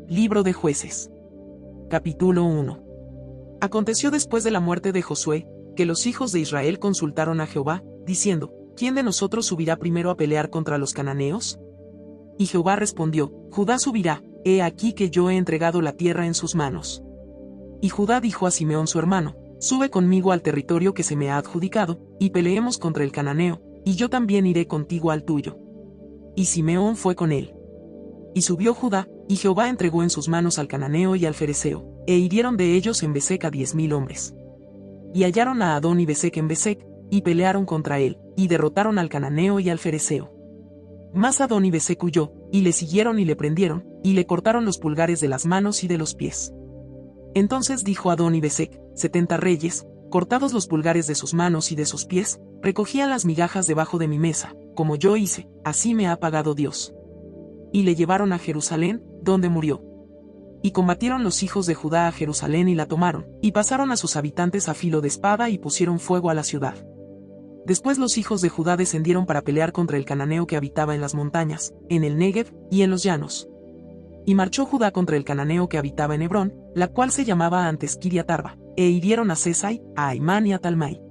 Libro de Jueces. Capítulo 1. Aconteció después de la muerte de Josué, que los hijos de Israel consultaron a Jehová, diciendo, ¿quién de nosotros subirá primero a pelear contra los cananeos? Y Jehová respondió, Judá subirá, he aquí que yo he entregado la tierra en sus manos. Y Judá dijo a Simeón su hermano, sube conmigo al territorio que se me ha adjudicado, y peleemos contra el cananeo, y yo también iré contigo al tuyo. Y Simeón fue con él. Y subió Judá, y Jehová entregó en sus manos al cananeo y al fereceo, e hirieron de ellos en Besec a 10,000 hombres. Y hallaron a Adón y Besec en Besec, y pelearon contra él, y derrotaron al cananeo y al fereceo. Mas Adón y Besec huyó, y le siguieron y le prendieron, y le cortaron los pulgares de las manos y de los pies. Entonces dijo Adón y Besec, 70 reyes, cortados los pulgares de sus manos y de sus pies, recogían las migajas debajo de mi mesa, como yo hice, así me ha pagado Dios. Y le llevaron a Jerusalén, donde murió. Y combatieron los hijos de Judá a Jerusalén y la tomaron, y pasaron a sus habitantes a filo de espada y pusieron fuego a la ciudad. Después los hijos de Judá descendieron para pelear contra el cananeo que habitaba en las montañas, en el Negev, y en los llanos. Y marchó Judá contra el cananeo que habitaba en Hebrón, la cual se llamaba antes Kiriat Arba, e hirieron a Sesai, a Aimán y a Talmai.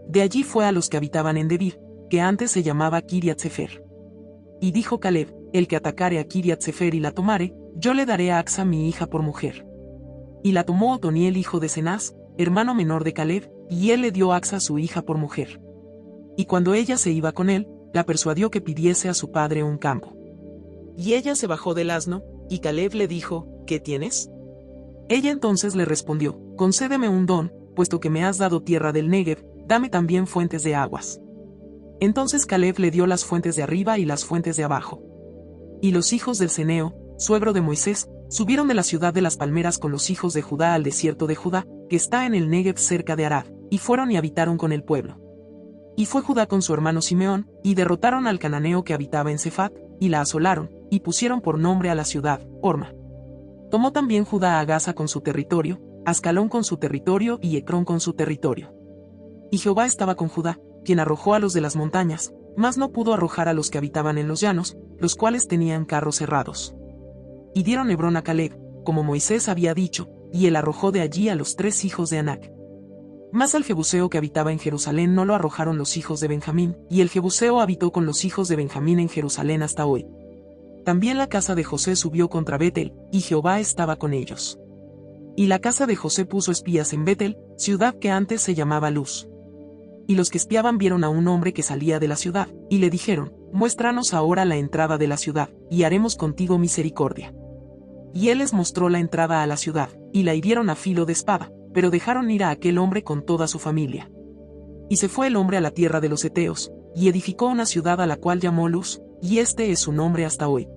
De allí fue a los que habitaban en Debir, que antes se llamaba Kiriat Sefer. Y dijo Caleb, el que atacare a Kiriat Sefer y la tomare, yo le daré a Axa mi hija por mujer. Y la tomó Otoniel hijo de Cenaz, hermano menor de Caleb, y él le dio a Axa su hija por mujer. Y cuando ella se iba con él, la persuadió que pidiese a su padre un campo. Y ella se bajó del asno, y Caleb le dijo, ¿qué tienes? Ella entonces le respondió, concédeme un don, puesto que me has dado tierra del Negev, dame también fuentes de aguas. Entonces Caleb le dio las fuentes de arriba y las fuentes de abajo. Y los hijos del Ceneo, suegro de Moisés, subieron de la ciudad de las palmeras con los hijos de Judá al desierto de Judá, que está en el Negev cerca de Arad, y fueron y habitaron con el pueblo. Y fue Judá con su hermano Simeón, y derrotaron al cananeo que habitaba en Sefat, y la asolaron, y pusieron por nombre a la ciudad, Horma. Tomó también Judá a Gaza con su territorio, Ascalón con su territorio y Ecrón con su territorio. Y Jehová estaba con Judá, quien arrojó a los de las montañas, mas no pudo arrojar a los que habitaban en los llanos, los cuales tenían carros cerrados. Y dieron Hebrón a Caleb, como Moisés había dicho, y él arrojó de allí a los 3 hijos de Anac. Mas al Jebuseo que habitaba en Jerusalén no lo arrojaron los hijos de Benjamín, y el Jebuseo habitó con los hijos de Benjamín en Jerusalén hasta hoy. También la casa de José subió contra Betel, y Jehová estaba con ellos. Y la casa de José puso espías en Betel, ciudad que antes se llamaba Luz. Y los que espiaban vieron a un hombre que salía de la ciudad, y le dijeron, muéstranos ahora la entrada de la ciudad, y haremos contigo misericordia. Y él les mostró la entrada a la ciudad, y la hirieron a filo de espada, pero dejaron ir a aquel hombre con toda su familia. Y se fue el hombre a la tierra de los heteos, y edificó una ciudad a la cual llamó Luz, y este es su nombre hasta hoy.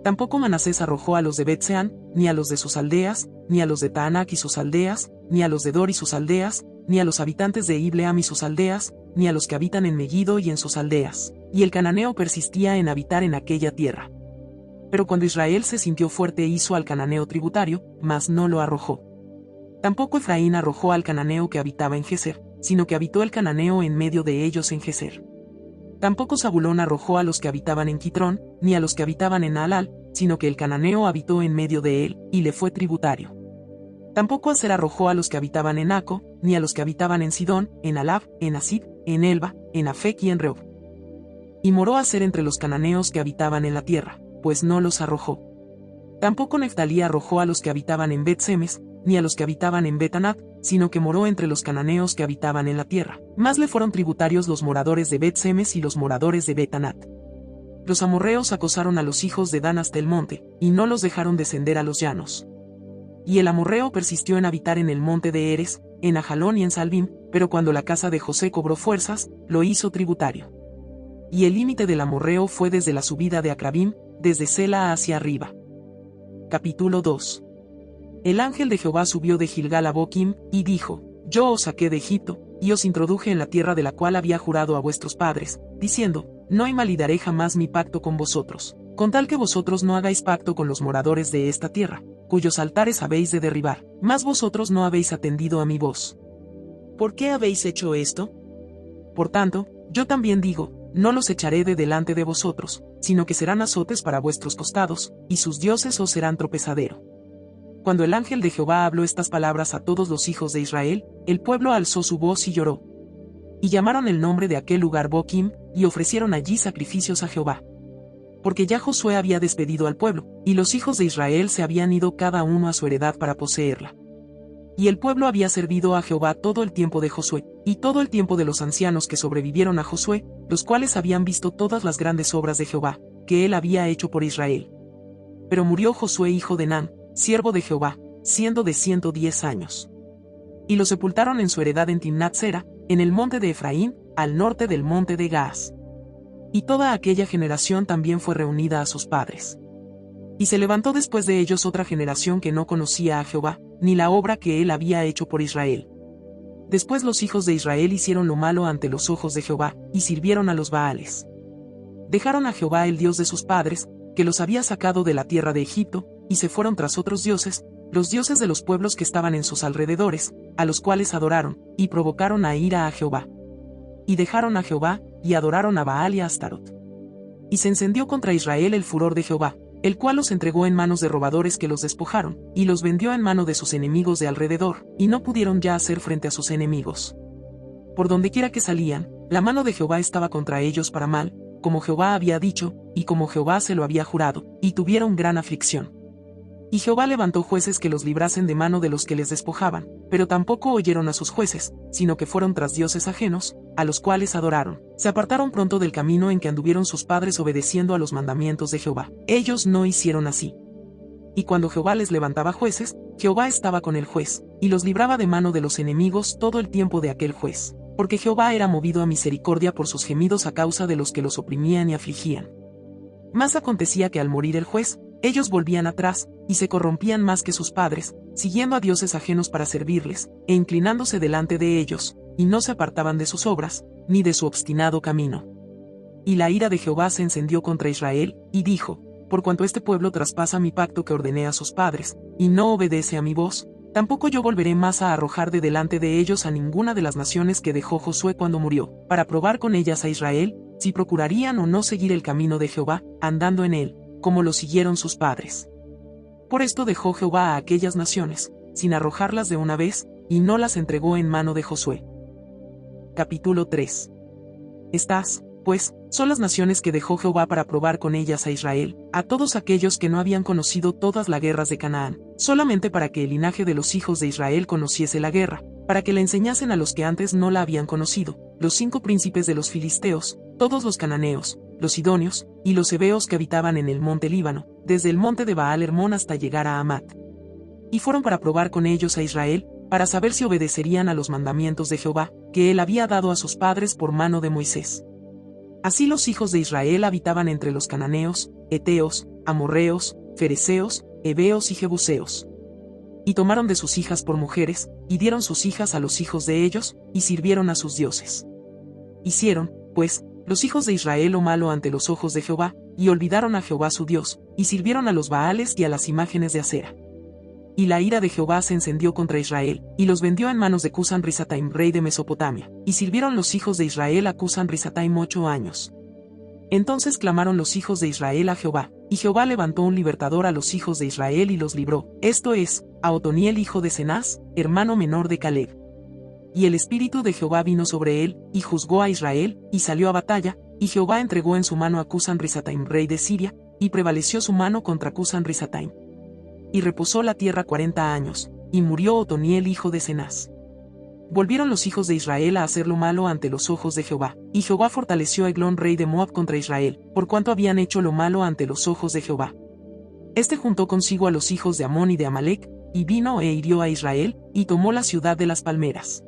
Tampoco Manasés arrojó a los de Bet-Sean, ni a los de sus aldeas, ni a los de Taanac y sus aldeas, ni a los de Dor y sus aldeas, ni a los habitantes de Ibleam y sus aldeas, ni a los que habitan en Megiddo y en sus aldeas. Y el cananeo persistía en habitar en aquella tierra. Pero cuando Israel se sintió fuerte hizo al cananeo tributario, mas no lo arrojó. Tampoco Efraín arrojó al cananeo que habitaba en Geser, sino que habitó el cananeo en medio de ellos en Geser. Tampoco Zabulón arrojó a los que habitaban en Quitrón, ni a los que habitaban en Naalal, sino que el cananeo habitó en medio de él, y le fue tributario. Tampoco Aser arrojó a los que habitaban en Aco, ni a los que habitaban en Sidón, en Alab, en Asid, en Elba, en Afec y en Rehob. Y moró Aser entre los cananeos que habitaban en la tierra, pues no los arrojó. Tampoco Neftalí arrojó a los que habitaban en Bet-Semes, ni a los que habitaban en Bet-Anat, sino que moró entre los cananeos que habitaban en la tierra. Más le fueron tributarios los moradores de Bet-Semes y los moradores de Bet-Anat. Los amorreos acosaron a los hijos de Dan hasta el monte, y no los dejaron descender a los llanos. Y el amorreo persistió en habitar en el monte de Eres, en Ajalón y en Salbim, pero cuando la casa de José cobró fuerzas, lo hizo tributario. Y el límite del amorreo fue desde la subida de Acrabim, desde Sela hacia arriba. Capítulo 2. El ángel de Jehová subió de Gilgal a Boquim, y dijo, yo os saqué de Egipto, y os introduje en la tierra de la cual había jurado a vuestros padres, diciendo, no invalidaré jamás mi pacto con vosotros, con tal que vosotros no hagáis pacto con los moradores de esta tierra, cuyos altares habéis de derribar, mas vosotros no habéis atendido a mi voz. ¿Por qué habéis hecho esto? Por tanto, yo también digo, no los echaré de delante de vosotros, sino que serán azotes para vuestros costados, y sus dioses os serán tropezadero. Cuando el ángel de Jehová habló estas palabras a todos los hijos de Israel, el pueblo alzó su voz y lloró. Y llamaron el nombre de aquel lugar Boquim, y ofrecieron allí sacrificios a Jehová. Porque ya Josué había despedido al pueblo, y los hijos de Israel se habían ido cada uno a su heredad para poseerla. Y el pueblo había servido a Jehová todo el tiempo de Josué, y todo el tiempo de los ancianos que sobrevivieron a Josué, los cuales habían visto todas las grandes obras de Jehová, que él había hecho por Israel. Pero murió Josué hijo de Nun, siervo de Jehová, siendo de 110 años. Y lo sepultaron en su heredad en Timnat-Sera, en el monte de Efraín, al norte del monte de Gaas. Y toda aquella generación también fue reunida a sus padres. Y se levantó después de ellos otra generación que no conocía a Jehová, ni la obra que él había hecho por Israel. Después los hijos de Israel hicieron lo malo ante los ojos de Jehová, y sirvieron a los Baales. Dejaron a Jehová el Dios de sus padres, que los había sacado de la tierra de Egipto, y se fueron tras otros dioses, los dioses de los pueblos que estaban en sus alrededores, a los cuales adoraron, y provocaron a ira a Jehová. Y dejaron a Jehová, y adoraron a Baal y a Astarot. Y se encendió contra Israel el furor de Jehová, el cual los entregó en manos de robadores que los despojaron, y los vendió en mano de sus enemigos de alrededor, y no pudieron ya hacer frente a sus enemigos. Por dondequiera que salían, la mano de Jehová estaba contra ellos para mal, como Jehová había dicho, y como Jehová se lo había jurado, y tuvieron gran aflicción. Y Jehová levantó jueces que los librasen de mano de los que les despojaban, pero tampoco oyeron a sus jueces, sino que fueron tras dioses ajenos, a los cuales adoraron. Se apartaron pronto del camino en que anduvieron sus padres obedeciendo a los mandamientos de Jehová. Ellos no hicieron así. Y cuando Jehová les levantaba jueces, Jehová estaba con el juez, y los libraba de mano de los enemigos todo el tiempo de aquel juez, porque Jehová era movido a misericordia por sus gemidos a causa de los que los oprimían y afligían. Mas acontecía que al morir el juez, ellos volvían atrás, y se corrompían más que sus padres, siguiendo a dioses ajenos para servirles, e inclinándose delante de ellos, y no se apartaban de sus obras, ni de su obstinado camino. Y la ira de Jehová se encendió contra Israel, y dijo: por cuanto este pueblo traspasa mi pacto que ordené a sus padres, y no obedece a mi voz, tampoco yo volveré más a arrojar de delante de ellos a ninguna de las naciones que dejó Josué cuando murió, para probar con ellas a Israel, si procurarían o no seguir el camino de Jehová, andando en él, como lo siguieron sus padres. Por esto dejó Jehová a aquellas naciones, sin arrojarlas de una vez, y no las entregó en mano de Josué. Capítulo 3. Estas, pues, son las naciones que dejó Jehová para probar con ellas a Israel, a todos aquellos que no habían conocido todas las guerras de Canaán, solamente para que el linaje de los hijos de Israel conociese la guerra, para que la enseñasen a los que antes no la habían conocido, los 5 príncipes de los filisteos, todos los cananeos, los sidonios, y los heveos que habitaban en el monte Líbano, desde el monte de Baal Hermón hasta llegar a Amat. Y fueron para probar con ellos a Israel, para saber si obedecerían a los mandamientos de Jehová, que él había dado a sus padres por mano de Moisés. Así los hijos de Israel habitaban entre los cananeos, heteos, amorreos, fereceos, heveos y jebuseos. Y tomaron de sus hijas por mujeres, y dieron sus hijas a los hijos de ellos, y sirvieron a sus dioses. Hicieron, pues, los hijos de Israel lo malo ante los ojos de Jehová, y olvidaron a Jehová su Dios, y sirvieron a los Baales y a las imágenes de acera. Y la ira de Jehová se encendió contra Israel, y los vendió en manos de Cusán-Risataim rey de Mesopotamia, y sirvieron los hijos de Israel a Cusán-Risataim 8 años. Entonces clamaron los hijos de Israel a Jehová, y Jehová levantó un libertador a los hijos de Israel y los libró, esto es, a Otoniel hijo de Cenaz, hermano menor de Caleb. Y el espíritu de Jehová vino sobre él, y juzgó a Israel, y salió a batalla, y Jehová entregó en su mano a Cusán-Risataim rey de Siria, y prevaleció su mano contra Cusán-Risataim. Y reposó la tierra 40 años, y murió Otoniel hijo de Cenaz. Volvieron los hijos de Israel a hacer lo malo ante los ojos de Jehová, y Jehová fortaleció a Eglón rey de Moab contra Israel, por cuanto habían hecho lo malo ante los ojos de Jehová. Este juntó consigo a los hijos de Amón y de Amalec, y vino e hirió a Israel, y tomó la ciudad de las palmeras.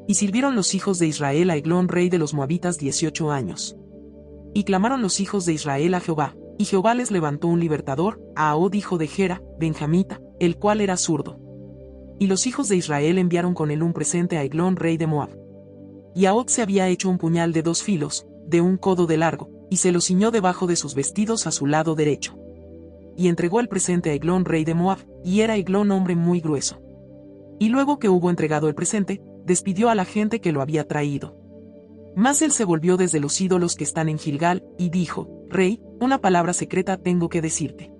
Y sirvieron los hijos de Israel a Eglón rey de los Moabitas 18 años. Y clamaron los hijos de Israel a Jehová, y Jehová les levantó un libertador, a Ahod hijo de Gera, benjamita, el cual era zurdo. Y los hijos de Israel enviaron con él un presente a Eglón rey de Moab. Y Ahod se había hecho un puñal de 2 filos, de 1 codo de largo, y se lo ciñó debajo de sus vestidos a su lado derecho. Y entregó el presente a Eglón rey de Moab, y era Eglón hombre muy grueso. Y luego que hubo entregado el presente, despidió a la gente que lo había traído. Mas él se volvió desde los ídolos que están en Gilgal, y dijo: Rey, una palabra secreta tengo que decirte.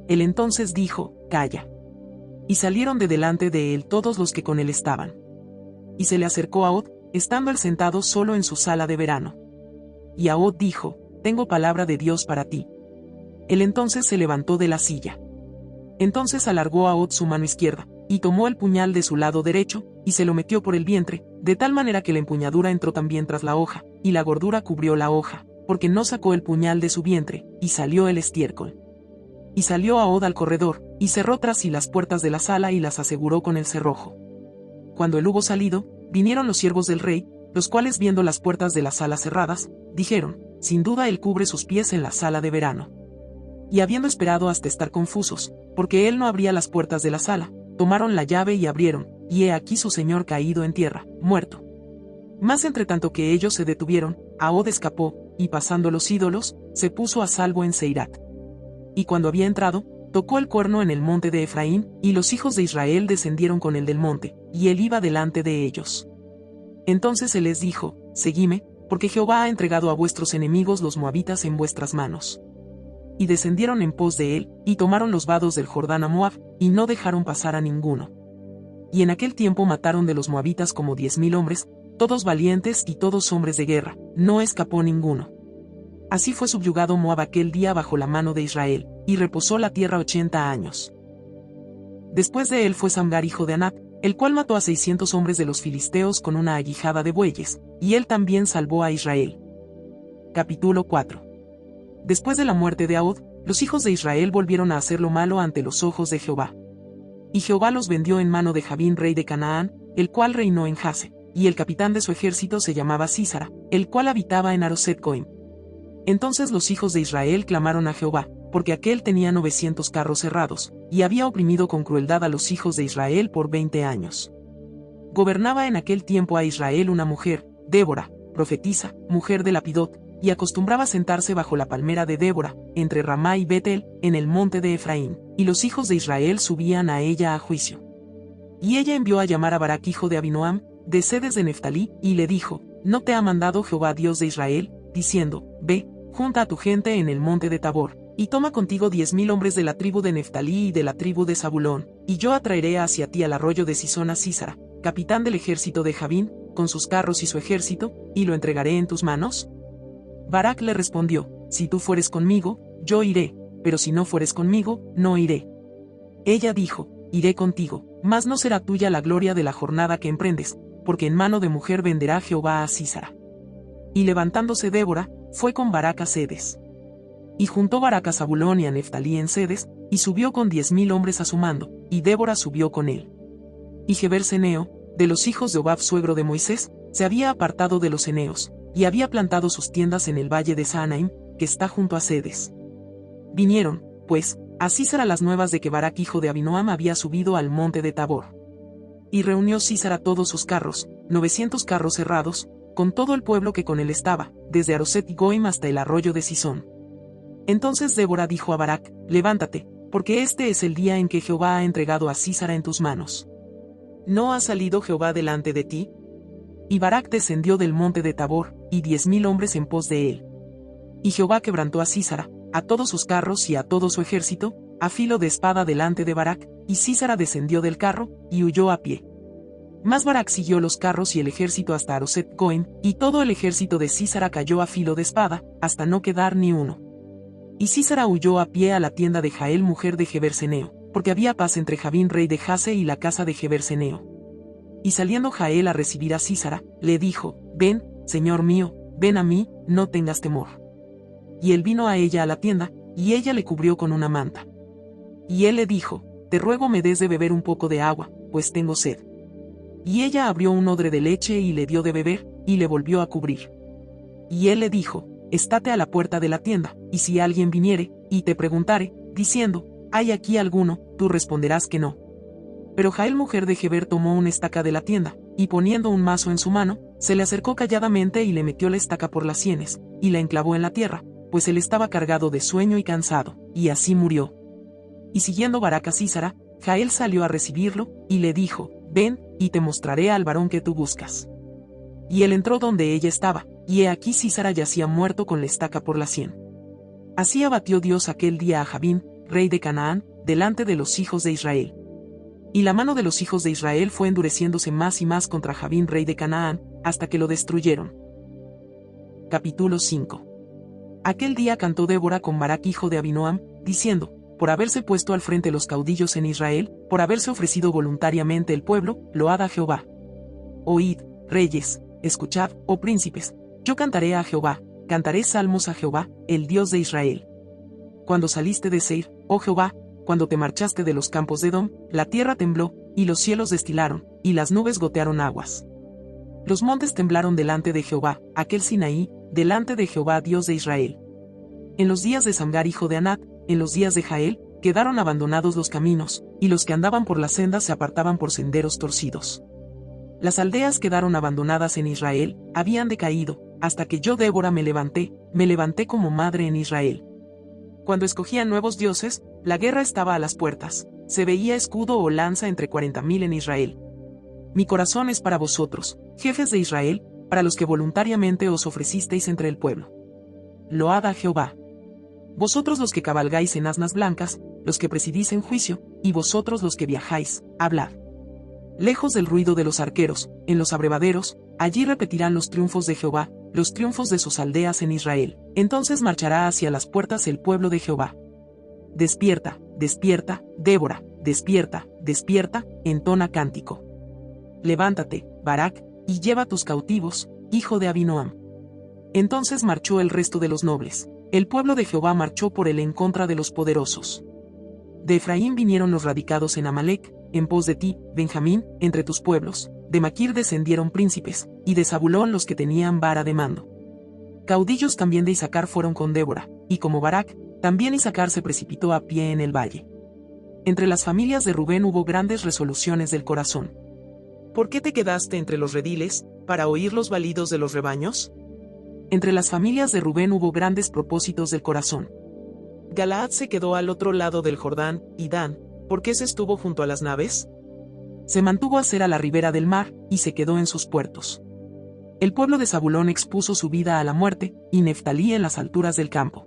Él entonces dijo, calla. Y salieron de delante de él todos los que con él estaban. Y se le acercó a Od, estando él sentado solo en su sala de verano. Y a Od dijo, tengo palabra de Dios para ti. Él entonces se levantó de la silla. Entonces alargó a Od su mano izquierda, y tomó el puñal de su lado derecho, y se lo metió por el vientre, de tal manera que la empuñadura entró también tras la hoja, y la gordura cubrió la hoja, porque no sacó el puñal de su vientre, y salió el estiércol. Y salió a Od al corredor, y cerró tras sí las puertas de la sala y las aseguró con el cerrojo. Cuando él hubo salido, vinieron los siervos del rey, los cuales viendo las puertas de la sala cerradas, dijeron, sin duda él cubre sus pies en la sala de verano. Y habiendo esperado hasta estar confusos, porque él no abría las puertas de la sala, tomaron la llave y abrieron, y he aquí su señor caído en tierra, muerto. Mas entre tanto que ellos se detuvieron, Od escapó, y pasando los ídolos, se puso a salvo en Seirat. Y cuando había entrado, tocó el cuerno en el monte de Efraín, y los hijos de Israel descendieron con él del monte, y él iba delante de ellos. Entonces él les dijo, seguidme, porque Jehová ha entregado a vuestros enemigos los moabitas en vuestras manos. Y descendieron en pos de él, y tomaron los vados del Jordán a Moab, y no dejaron pasar a ninguno. Y en aquel tiempo mataron de los moabitas como 10,000 hombres, todos valientes y todos hombres de guerra, no escapó ninguno. Así fue subyugado Moab aquel día bajo la mano de Israel, y reposó la tierra 80 años. Después de él fue Samgar hijo de Anat, el cual mató a 600 hombres de los filisteos con una aguijada de bueyes, y él también salvó a Israel. Capítulo 4. Después de la muerte de Od, los hijos de Israel volvieron a hacer lo malo ante los ojos de Jehová. Y Jehová los vendió en mano de Jabín rey de Canaán, el cual reinó en Jase, y el capitán de su ejército se llamaba Sísara, el cual habitaba en Aroset Goim. Entonces los hijos de Israel clamaron a Jehová, porque aquél tenía 900 carros cerrados, y había oprimido con crueldad a los hijos de Israel por 20 años. Gobernaba en aquel tiempo a Israel una mujer, Débora, profetisa, mujer de Lapidot, y acostumbraba sentarse bajo la palmera de Débora, entre Ramá y Betel, en el monte de Efraín, y los hijos de Israel subían a ella a juicio. Y ella envió a llamar a Barak hijo de Abinoam, de Sedes de Neftalí, y le dijo, ¿no te ha mandado Jehová Dios de Israel, diciendo, ve, junta a tu gente en el monte de Tabor, y toma contigo 10,000 hombres de la tribu de Neftalí y de la tribu de Zabulón, y yo atraeré hacia ti al arroyo de Sisón a Sísara, capitán del ejército de Jabín, con sus carros y su ejército, y lo entregaré en tus manos? Barak le respondió, si tú fueres conmigo, yo iré, pero si no fueres conmigo, no iré. Ella dijo, iré contigo, mas no será tuya la gloria de la jornada que emprendes, porque en mano de mujer venderá Jehová a Sísara. Y levantándose Débora, fue con Barak a Sedes. Y juntó Barak a Zabulón y a Neftalí en Sedes, y subió con 10,000 hombres a su mando, y Débora subió con él. Y Geber ceneo, de los hijos de Obab suegro de Moisés, se había apartado de los ceneos, y había plantado sus tiendas en el valle de Saanaim, que está junto a Sedes. Vinieron, pues, a Sísara las nuevas de que Barak hijo de Abinoam había subido al monte de Tabor. Y reunió Sísara todos sus carros, 900 carros cerrados, con todo el pueblo que con él estaba, desde Aroset Goim hasta el arroyo de Sisón. Entonces Débora dijo a Barak, levántate, porque este es el día en que Jehová ha entregado a Sísara en tus manos. ¿No ha salido Jehová delante de ti? Y Barak descendió del monte de Tabor, y 10,000 hombres en pos de él. Y Jehová quebrantó a Sísara, a todos sus carros y a todo su ejército, a filo de espada delante de Barak, y Sísara descendió del carro, y huyó a pie. Mas Barak siguió los carros y el ejército hasta Aroset Goim, y todo el ejército de Sísara cayó a filo de espada, hasta no quedar ni uno. Y Sísara huyó a pie a la tienda de Jael mujer de Geber ceneo, porque había paz entre Jabín rey de Jase y la casa de Geber ceneo. Y saliendo Jael a recibir a Sísara, le dijo, ven, señor mío, ven a mí, no tengas temor. Y él vino a ella a la tienda, y ella le cubrió con una manta. Y él le dijo, te ruego me des de beber un poco de agua, pues tengo sed. Y ella abrió un odre de leche y le dio de beber, y le volvió a cubrir. Y él le dijo, estate a la puerta de la tienda, y si alguien viniere, y te preguntare, diciendo, ¿hay aquí alguno?, tú responderás que no. Pero Jael mujer de Geber tomó una estaca de la tienda, y poniendo un mazo en su mano, se le acercó calladamente y le metió la estaca por las sienes, y la enclavó en la tierra, pues él estaba cargado de sueño y cansado, y así murió. Y siguiendo Barak a Sísara, Jael salió a recibirlo, y le dijo, ven, y te mostraré al varón que tú buscas. Y él entró donde ella estaba, y he aquí Sísara yacía muerto con la estaca por la sien. Así abatió Dios aquel día a Jabín, rey de Canaán, delante de los hijos de Israel. Y la mano de los hijos de Israel fue endureciéndose más y más contra Jabín, rey de Canaán, hasta que lo destruyeron. Capítulo 5. Aquel día cantó Débora con Barak hijo de Abinoam, diciendo: por haberse puesto al frente los caudillos en Israel, por haberse ofrecido voluntariamente el pueblo, load a Jehová. Oíd, reyes, escuchad, oh príncipes, yo cantaré a Jehová, cantaré salmos a Jehová, el Dios de Israel. Cuando saliste de Seir, oh Jehová, cuando te marchaste de los campos de Edom, la tierra tembló, y los cielos destilaron, y las nubes gotearon aguas. Los montes temblaron delante de Jehová, aquel Sinaí, delante de Jehová Dios de Israel. En los días de Samgar hijo de Anat, en los días de Jael, quedaron abandonados los caminos, y los que andaban por las sendas se apartaban por senderos torcidos. Las aldeas quedaron abandonadas en Israel, habían decaído, hasta que yo Débora me levanté como madre en Israel. Cuando escogían nuevos dioses, la guerra estaba a las puertas, se veía escudo o lanza entre 40,000 en Israel. Mi corazón es para vosotros, jefes de Israel, para los que voluntariamente os ofrecisteis entre el pueblo. Load a Jehová. Vosotros los que cabalgáis en asnas blancas, los que presidís en juicio, y vosotros los que viajáis, hablad. Lejos del ruido de los arqueros, en los abrevaderos, allí repetirán los triunfos de Jehová, los triunfos de sus aldeas en Israel. Entonces marchará hacia las puertas el pueblo de Jehová. Despierta, despierta, Débora, despierta, despierta, entona cántico. Levántate, Barak, y lleva tus cautivos, hijo de Abinoam. Entonces marchó el resto de los nobles. El pueblo de Jehová marchó por él en contra de los poderosos. De Efraín vinieron los radicados en Amalec, en pos de ti, Benjamín, entre tus pueblos. De Maquir descendieron príncipes, y de Zabulón los que tenían vara de mando. Caudillos también de Isacar fueron con Débora, y como Barak, también Isacar se precipitó a pie en el valle. Entre las familias de Rubén hubo grandes resoluciones del corazón. ¿Por qué te quedaste entre los rediles, para oír los balidos de los rebaños? Entre las familias de Rubén hubo grandes propósitos del corazón. Galaad se quedó al otro lado del Jordán, y Dan, ¿por qué se estuvo junto a las naves? Se mantuvo a ser a la ribera del mar, y se quedó en sus puertos. El pueblo de Zabulón expuso su vida a la muerte, y Neftalí en las alturas del campo.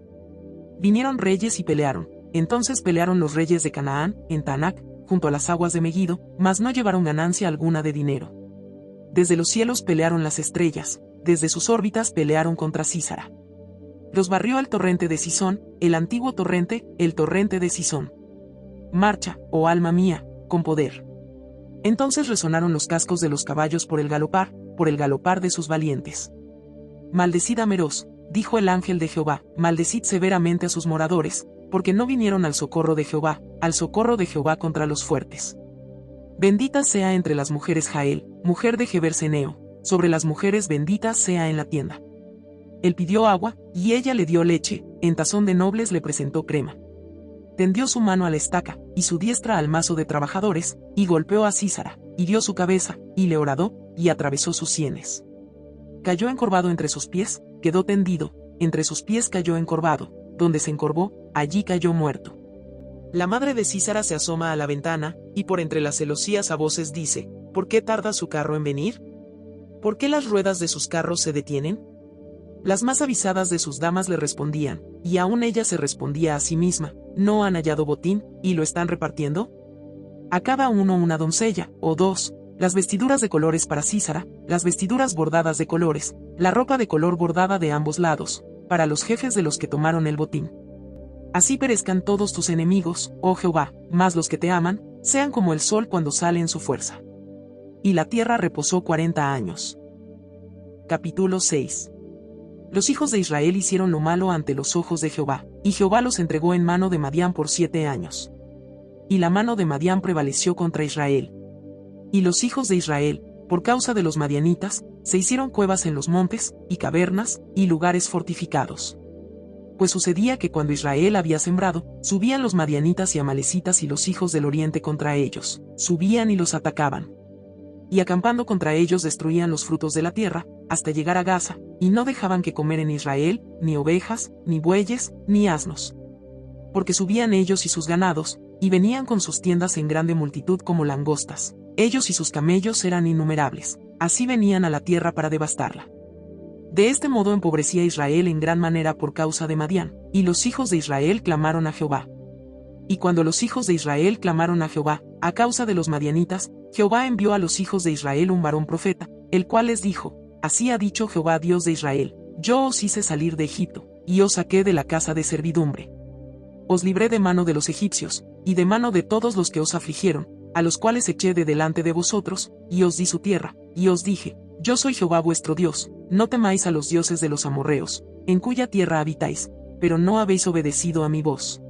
Vinieron reyes y pelearon, entonces pelearon los reyes de Canaán, en Taanac, junto a las aguas de Megiddo, mas no llevaron ganancia alguna de dinero. Desde los cielos pelearon las estrellas, desde sus órbitas pelearon contra Sísara. Los barrió el torrente de Sisón, el antiguo torrente, el torrente de Sisón. Marcha, oh alma mía, con poder. Entonces resonaron los cascos de los caballos por el galopar de sus valientes. Maldecid a Meroz, dijo el ángel de Jehová, maldecid severamente a sus moradores, porque no vinieron al socorro de Jehová contra los fuertes. Bendita sea entre las mujeres Jael, mujer de Geberseneo, sobre las mujeres bendita sea en la tienda. Él pidió agua, y ella le dio leche, en tazón de nobles le presentó crema. Tendió su mano a la estaca, y su diestra al mazo de trabajadores, y golpeó a Sísara, hirió su cabeza, y le horadó, y atravesó sus sienes. Cayó encorvado entre sus pies, quedó tendido, entre sus pies cayó encorvado, donde se encorvó, allí cayó muerto. La madre de Sísara se asoma a la ventana, y por entre las celosías a voces dice: ¿por qué tarda su carro en venir? ¿Por qué las ruedas de sus carros se detienen? Las más avisadas de sus damas le respondían, y aún ella se respondía a sí misma: ¿no han hallado botín, y lo están repartiendo? A cada uno una doncella, o dos, las vestiduras de colores para Sísara, las vestiduras bordadas de colores, la ropa de color bordada de ambos lados, para los jefes de los que tomaron el botín. Así perezcan todos tus enemigos, oh Jehová, mas los que te aman, sean como el sol cuando sale en su fuerza. Y la tierra reposó 40 años. Capítulo 6. Los hijos de Israel hicieron lo malo ante los ojos de Jehová, y Jehová los entregó en mano de Madián por 7 años. Y la mano de Madián prevaleció contra Israel. Y los hijos de Israel, por causa de los madianitas, se hicieron cuevas en los montes, y cavernas, y lugares fortificados. Pues sucedía que cuando Israel había sembrado, subían los madianitas y amalecitas y los hijos del oriente contra ellos, subían y los atacaban. Y acampando contra ellos destruían los frutos de la tierra, hasta llegar a Gaza, y no dejaban que comer en Israel, ni ovejas, ni bueyes, ni asnos. Porque subían ellos y sus ganados, y venían con sus tiendas en grande multitud como langostas. Ellos y sus camellos eran innumerables, así venían a la tierra para devastarla. De este modo empobrecía Israel en gran manera por causa de Madián, y los hijos de Israel clamaron a Jehová. Y cuando los hijos de Israel clamaron a Jehová, a causa de los madianitas, Jehová envió a los hijos de Israel un varón profeta, el cual les dijo: Así ha dicho Jehová Dios de Israel: Yo os hice salir de Egipto, y os saqué de la casa de servidumbre. Os libré de mano de los egipcios, y de mano de todos los que os afligieron, a los cuales eché de delante de vosotros, y os di su tierra, y os dije: Yo soy Jehová vuestro Dios, no temáis a los dioses de los amorreos, en cuya tierra habitáis, pero no habéis obedecido a mi voz.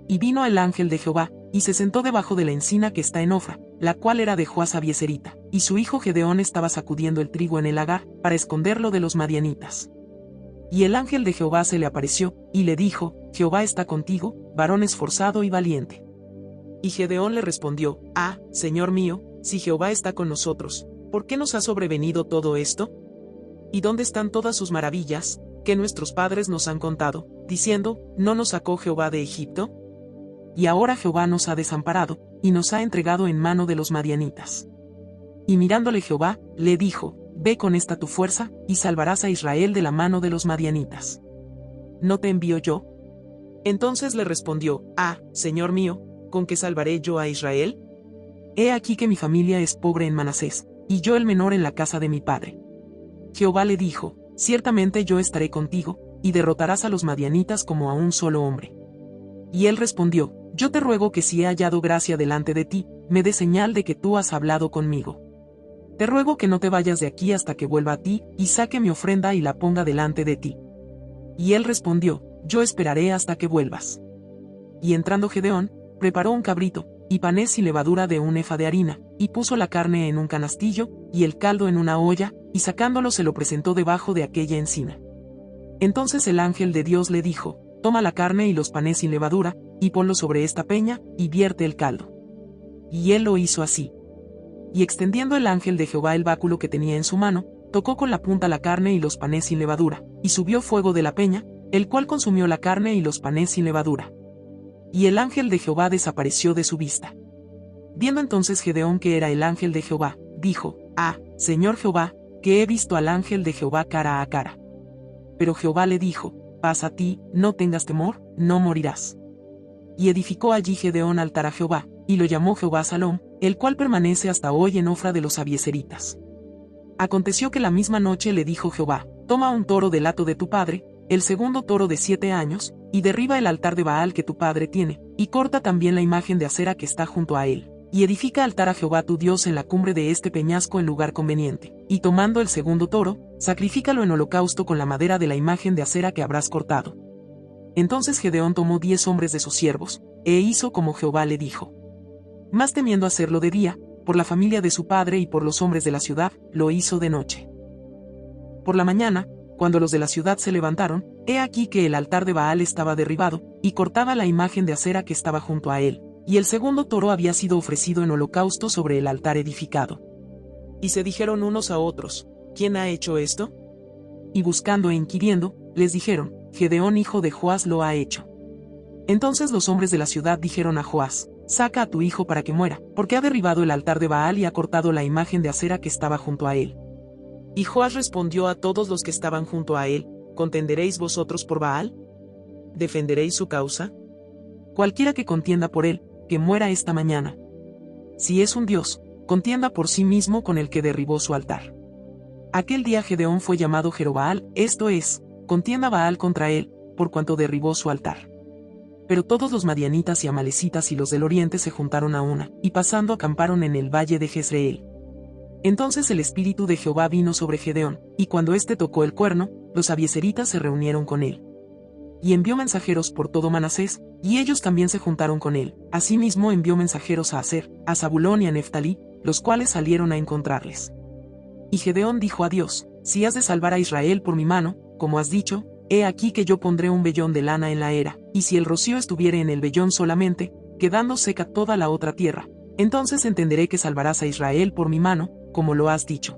Y vino el ángel de Jehová, y se sentó debajo de la encina que está en Ofra, la cual era de Joás Abieserita, y su hijo Gedeón estaba sacudiendo el trigo en el lagar, para esconderlo de los madianitas. Y el ángel de Jehová se le apareció, y le dijo: Jehová está contigo, varón esforzado y valiente. Y Gedeón le respondió: Ah, Señor mío, si Jehová está con nosotros, ¿por qué nos ha sobrevenido todo esto? ¿Y dónde están todas sus maravillas, que nuestros padres nos han contado, diciendo: ¿No nos sacó Jehová de Egipto? Y ahora Jehová nos ha desamparado, y nos ha entregado en mano de los madianitas. Y mirándole Jehová, le dijo: Ve con esta tu fuerza, y salvarás a Israel de la mano de los madianitas. ¿No te envío yo? Entonces le respondió: Ah, Señor mío, ¿con qué salvaré yo a Israel? He aquí que mi familia es pobre en Manasés, y yo el menor en la casa de mi padre. Jehová le dijo: Ciertamente yo estaré contigo, y derrotarás a los madianitas como a un solo hombre. Y él respondió: Yo te ruego que si he hallado gracia delante de ti, me dé señal de que tú has hablado conmigo. Te ruego que no te vayas de aquí hasta que vuelva a ti, y saque mi ofrenda y la ponga delante de ti. Y él respondió: Yo esperaré hasta que vuelvas. Y entrando Gedeón, preparó un cabrito, y panés y levadura de un efa de harina, y puso la carne en un canastillo, y el caldo en una olla, y sacándolo se lo presentó debajo de aquella encina. Entonces el ángel de Dios le dijo: Toma la carne y los panés sin levadura, y ponlo sobre esta peña, y vierte el caldo. Y él lo hizo así. Y extendiendo el ángel de Jehová el báculo que tenía en su mano, tocó con la punta la carne y los panés sin levadura, y subió fuego de la peña, el cual consumió la carne y los panés sin levadura. Y el ángel de Jehová desapareció de su vista. Viendo entonces Gedeón que era el ángel de Jehová, dijo: Ah, Señor Jehová, que he visto al ángel de Jehová cara a cara. Pero Jehová le dijo: Paz a ti, no tengas temor, no morirás. Y edificó allí Gedeón altar a Jehová, y lo llamó Jehová Salom, el cual permanece hasta hoy en Ofra de los Abieseritas. Aconteció que la misma noche le dijo Jehová: Toma un toro del hato de tu padre, el segundo toro de 7 años, y derriba el altar de Baal que tu padre tiene, y corta también la imagen de acera que está junto a él, y edifica altar a Jehová tu Dios en la cumbre de este peñasco en lugar conveniente, y tomando el segundo toro, sacrifícalo en holocausto con la madera de la imagen de acera que habrás cortado. Entonces Gedeón tomó 10 hombres de sus siervos, e hizo como Jehová le dijo. Mas temiendo hacerlo de día, por la familia de su padre y por los hombres de la ciudad, lo hizo de noche. Por la mañana, cuando los de la ciudad se levantaron, he aquí que el altar de Baal estaba derribado, y cortaba la imagen de acera que estaba junto a él, y el segundo toro había sido ofrecido en holocausto sobre el altar edificado. Y se dijeron unos a otros: ¿Quién ha hecho esto? Y buscando e inquiriendo, les dijeron: Gedeón hijo de Joás lo ha hecho. Entonces los hombres de la ciudad dijeron a Joás: Saca a tu hijo para que muera, porque ha derribado el altar de Baal y ha cortado la imagen de acera que estaba junto a él. Y Joás respondió a todos los que estaban junto a él: ¿Contenderéis vosotros por Baal? ¿Defenderéis su causa? Cualquiera que contienda por él, que muera esta mañana. Si es un dios, contienda por sí mismo con el que derribó su altar. Aquel día Gedeón fue llamado Jerobaal, esto es, contienda Baal contra él, por cuanto derribó su altar. Pero todos los madianitas y amalecitas y los del oriente se juntaron a una, y pasando acamparon en el valle de Jezreel. Entonces el espíritu de Jehová vino sobre Gedeón, y cuando éste tocó el cuerno, los abieseritas se reunieron con él. Y envió mensajeros por todo Manasés, y ellos también se juntaron con él. Asimismo envió mensajeros a Aser, a Zabulón y a Neftalí, los cuales salieron a encontrarles. Y Gedeón dijo a Dios: Si has de salvar a Israel por mi mano, como has dicho, he aquí que yo pondré un vellón de lana en la era, y si el rocío estuviere en el vellón solamente, quedando seca toda la otra tierra, entonces entenderé que salvarás a Israel por mi mano, como lo has dicho.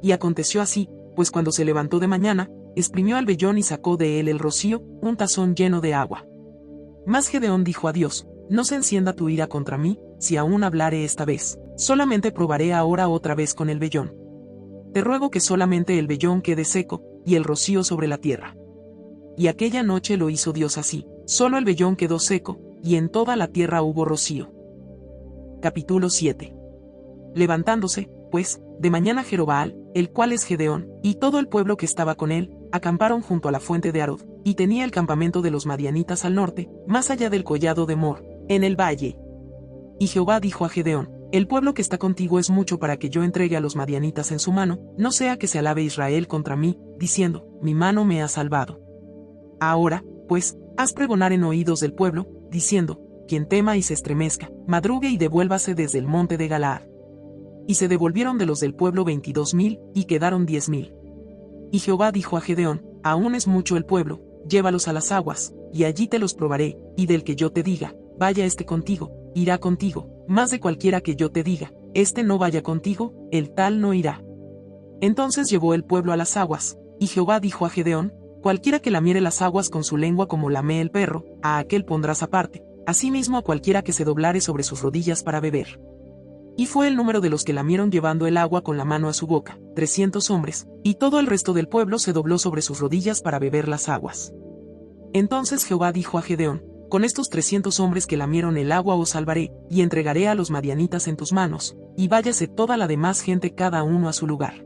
Y aconteció así, pues cuando se levantó de mañana, exprimió el vellón y sacó de él el rocío, un tazón lleno de agua. Mas Gedeón dijo a Dios: No se encienda tu ira contra mí, si aún hablare esta vez, solamente probaré ahora otra vez con el vellón. Te ruego que solamente el vellón quede seco, y el rocío sobre la tierra. y aquella noche lo hizo Dios así. Solo el vellón quedó seco, y en toda la tierra hubo rocío. Capítulo 7. Levantándose, pues, de mañana Jerobaal, el cual es Gedeón, y todo el pueblo que estaba con él, acamparon junto a la fuente de Arod, y tenía el campamento de los madianitas al norte, más allá del collado de Mor, en el valle. Y Jehová dijo a Gedeón: el pueblo que está contigo es mucho para que yo entregue a los madianitas en su mano, no sea que se alabe Israel contra mí, diciendo: mi mano me ha salvado. Ahora, pues, haz pregonar en oídos del pueblo, diciendo: quien tema y se estremezca, madrugue y devuélvase desde el monte de Galaad. Y se devolvieron de los del pueblo 22,000, y quedaron 10,000. Y Jehová dijo a Gedeón: aún es mucho el pueblo, llévalos a las aguas, y allí te los probaré, y del que yo te diga: vaya este contigo, irá contigo, más de cualquiera que yo te diga: este no vaya contigo, el tal no irá. Entonces llevó el pueblo a las aguas, y Jehová dijo a Gedeón: cualquiera que lamiere las aguas con su lengua como lame el perro, a aquel pondrás aparte, asimismo a cualquiera que se doblare sobre sus rodillas para beber. Y fue el número de los que lamieron llevando el agua con la mano a su boca, 300 hombres, y todo el resto del pueblo se dobló sobre sus rodillas para beber las aguas. Entonces Jehová dijo a Gedeón: con estos 300 hombres que lamieron el agua os salvaré, y entregaré a los madianitas en tus manos, y váyase toda la demás gente cada uno a su lugar.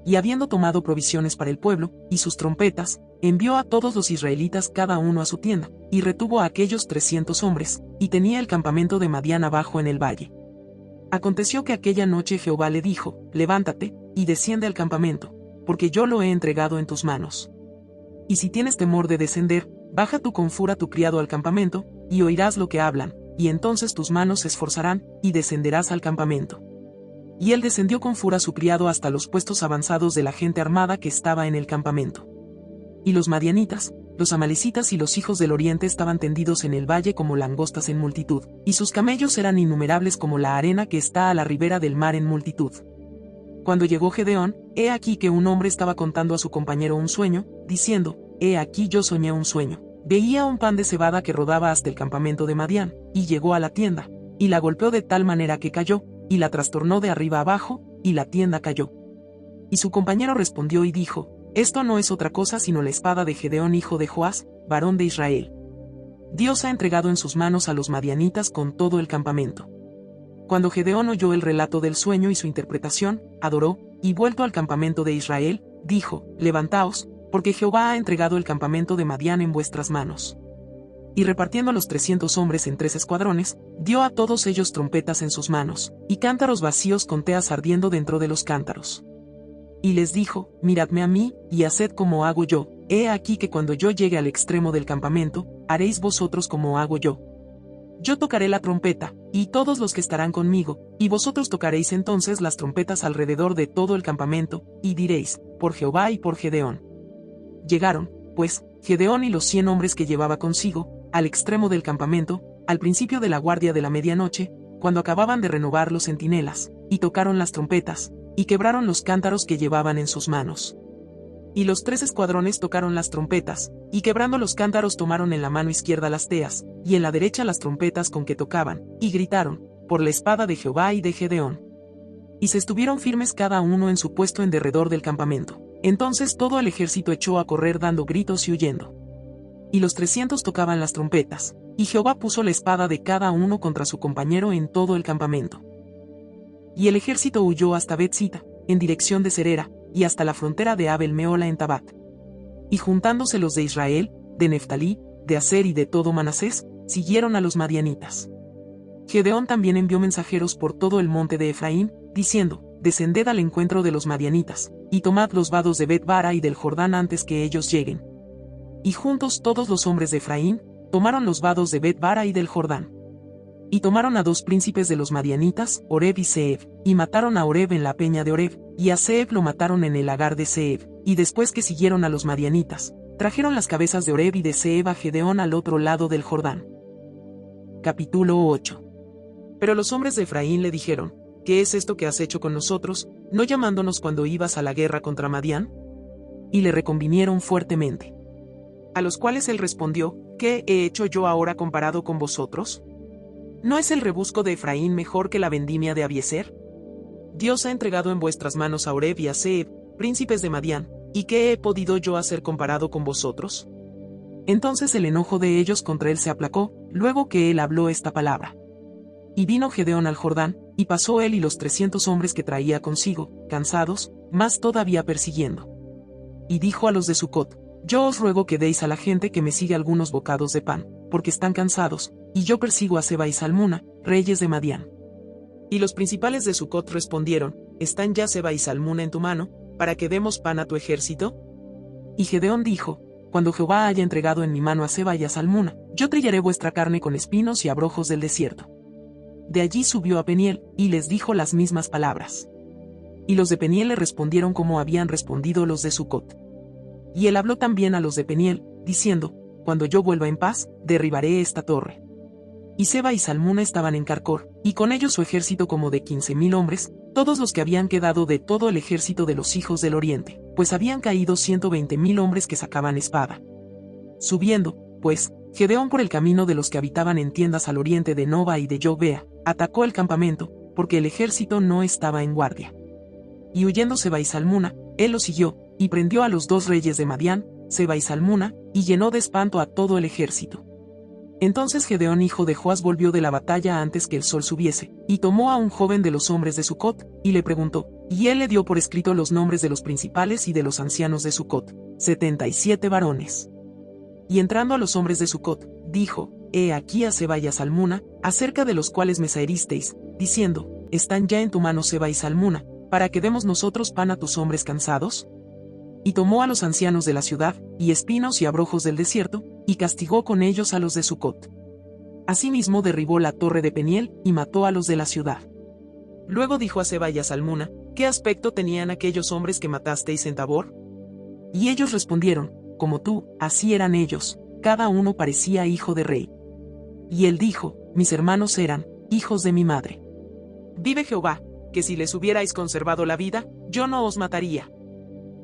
Y habiendo tomado provisiones para el pueblo, y sus trompetas, envió a todos los israelitas cada uno a su tienda, y retuvo a aquellos 300 hombres, y tenía el campamento de Madián abajo en el valle. Aconteció que aquella noche Jehová le dijo: levántate, y desciende al campamento, porque yo lo he entregado en tus manos. Y si tienes temor de descender, baja tú con fura tu criado al campamento, y oirás lo que hablan, y entonces tus manos se esforzarán, y descenderás al campamento. Y él descendió con fura su criado hasta los puestos avanzados de la gente armada que estaba en el campamento. Y los madianitas, los amalecitas y los hijos del oriente estaban tendidos en el valle como langostas en multitud, y sus camellos eran innumerables como la arena que está a la ribera del mar en multitud. Cuando llegó Gedeón, he aquí que un hombre estaba contando a su compañero un sueño, diciendo: he aquí yo soñé un sueño. Veía un pan de cebada que rodaba hasta el campamento de Madián, y llegó a la tienda, y la golpeó de tal manera que cayó, y la trastornó de arriba abajo, y la tienda cayó. Y su compañero respondió y dijo: esto no es otra cosa sino la espada de Gedeón hijo de Joás, varón de Israel. Dios ha entregado en sus manos a los madianitas con todo el campamento. Cuando Gedeón oyó el relato del sueño y su interpretación, adoró, y vuelto al campamento de Israel, dijo: levantaos, porque Jehová ha entregado el campamento de Madián en vuestras manos. Y repartiendo a los 300 hombres en 3 escuadrones, dio a todos ellos trompetas en sus manos, y cántaros vacíos con teas ardiendo dentro de los cántaros. Y les dijo: miradme a mí, y haced como hago yo. He aquí que cuando yo llegue al extremo del campamento, haréis vosotros como hago yo. Yo tocaré la trompeta, y todos los que estarán conmigo, y vosotros tocaréis entonces las trompetas alrededor de todo el campamento, y diréis: por Jehová y por Gedeón. Llegaron, pues, Gedeón y los 100 hombres que llevaba consigo, al extremo del campamento, al principio de la guardia de la medianoche, cuando acababan de renovar los centinelas, y tocaron las trompetas, y quebraron los cántaros que llevaban en sus manos. Y los 3 escuadrones tocaron las trompetas, y quebrando los cántaros tomaron en la mano izquierda las teas, y en la derecha las trompetas con que tocaban, y gritaron: por la espada de Jehová y de Gedeón. Y se estuvieron firmes cada uno en su puesto en derredor del campamento. Entonces todo el ejército echó a correr dando gritos y huyendo. Y los 300 tocaban las trompetas, y Jehová puso la espada de cada uno contra su compañero en todo el campamento. Y el ejército huyó hasta Bet-sita, en dirección de Serera, y hasta la frontera de Abel-meola en Tabat. Y juntándose los de Israel, de Neftalí, de Aser y de todo Manasés, siguieron a los madianitas. Gedeón también envió mensajeros por todo el monte de Efraín, diciendo: descended al encuentro de los madianitas, y tomad los vados de Bet-bara y del Jordán antes que ellos lleguen. Y juntos todos los hombres de Efraín, tomaron los vados de Bet-bara y del Jordán. Y tomaron a 2 príncipes de los madianitas, Oreb y Zeeb, y mataron a Oreb en la peña de Oreb, y a Zeeb lo mataron en el lagar de Zeeb, y después que siguieron a los madianitas, trajeron las cabezas de Oreb y de Zeeb a Gedeón al otro lado del Jordán. Capítulo 8. Pero los hombres de Efraín le dijeron: ¿qué es esto que has hecho con nosotros, no llamándonos cuando ibas a la guerra contra Madián? Y le reconvinieron fuertemente. A los cuales él respondió: ¿qué he hecho yo ahora comparado con vosotros? ¿No es el rebusco de Efraín mejor que la vendimia de Abiezer? Dios ha entregado en vuestras manos a Oreb y a Zeeb, príncipes de Madián, ¿y qué he podido yo hacer comparado con vosotros? Entonces el enojo de ellos contra él se aplacó, luego que él habló esta palabra. Y vino Gedeón al Jordán, y pasó él y los 300 hombres que traía consigo, cansados, mas todavía persiguiendo. Y dijo a los de Sucot: Yo os ruego que deis a la gente que me siga algunos bocados de pan, porque están cansados, y yo persigo a Seba y Salmuna, reyes de Madián. Y los principales de Sucot respondieron: ¿Están ya Seba y Salmuna en tu mano, para que demos pan a tu ejército? Y Gedeón dijo: Cuando Jehová haya entregado en mi mano a Seba y a Salmuna, yo trillaré vuestra carne con espinos y abrojos del desierto. De allí subió a Peniel, y les dijo las mismas palabras. Y los de Peniel le respondieron como habían respondido los de Sucot. Y él habló también a los de Peniel, diciendo: Cuando yo vuelva en paz, derribaré esta torre. Y Seba y Salmuna estaban en Carcor, y con ellos su ejército como de 15,000 hombres, todos los que habían quedado de todo el ejército de los hijos del oriente, pues habían caído 120,000 hombres que sacaban espada. Subiendo, pues, Gedeón por el camino de los que habitaban en tiendas al oriente de Nova y de Jobea, atacó el campamento, porque el ejército no estaba en guardia. Y huyendo Seba y Salmuna, él los siguió, y prendió a los 2 reyes de Madián, Seba y Salmuna, y llenó de espanto a todo el ejército. Entonces Gedeón hijo de Joas volvió de la batalla antes que el sol subiese, y tomó a un joven de los hombres de Sucot, y le preguntó, y él le dio por escrito los nombres de los principales y de los ancianos de Sucot, 77 varones. Y entrando a los hombres de Sucot, dijo: He aquí a Seba y a Salmuna, acerca de los cuales me heristeis, diciendo: ¿Están ya en tu mano Seba y Salmuna, para que demos nosotros pan a tus hombres cansados? Y tomó a los ancianos de la ciudad, y espinos y abrojos del desierto, y castigó con ellos a los de Sucot. Asimismo derribó la torre de Peniel, y mató a los de la ciudad. Luego dijo a Seba y a Salmuna: ¿Qué aspecto tenían aquellos hombres que matasteis en Tabor? Y ellos respondieron: Como tú, así eran ellos, cada uno parecía hijo de rey. Y él dijo: Mis hermanos eran hijos de mi madre. Vive Jehová, que si les hubierais conservado la vida, yo no os mataría.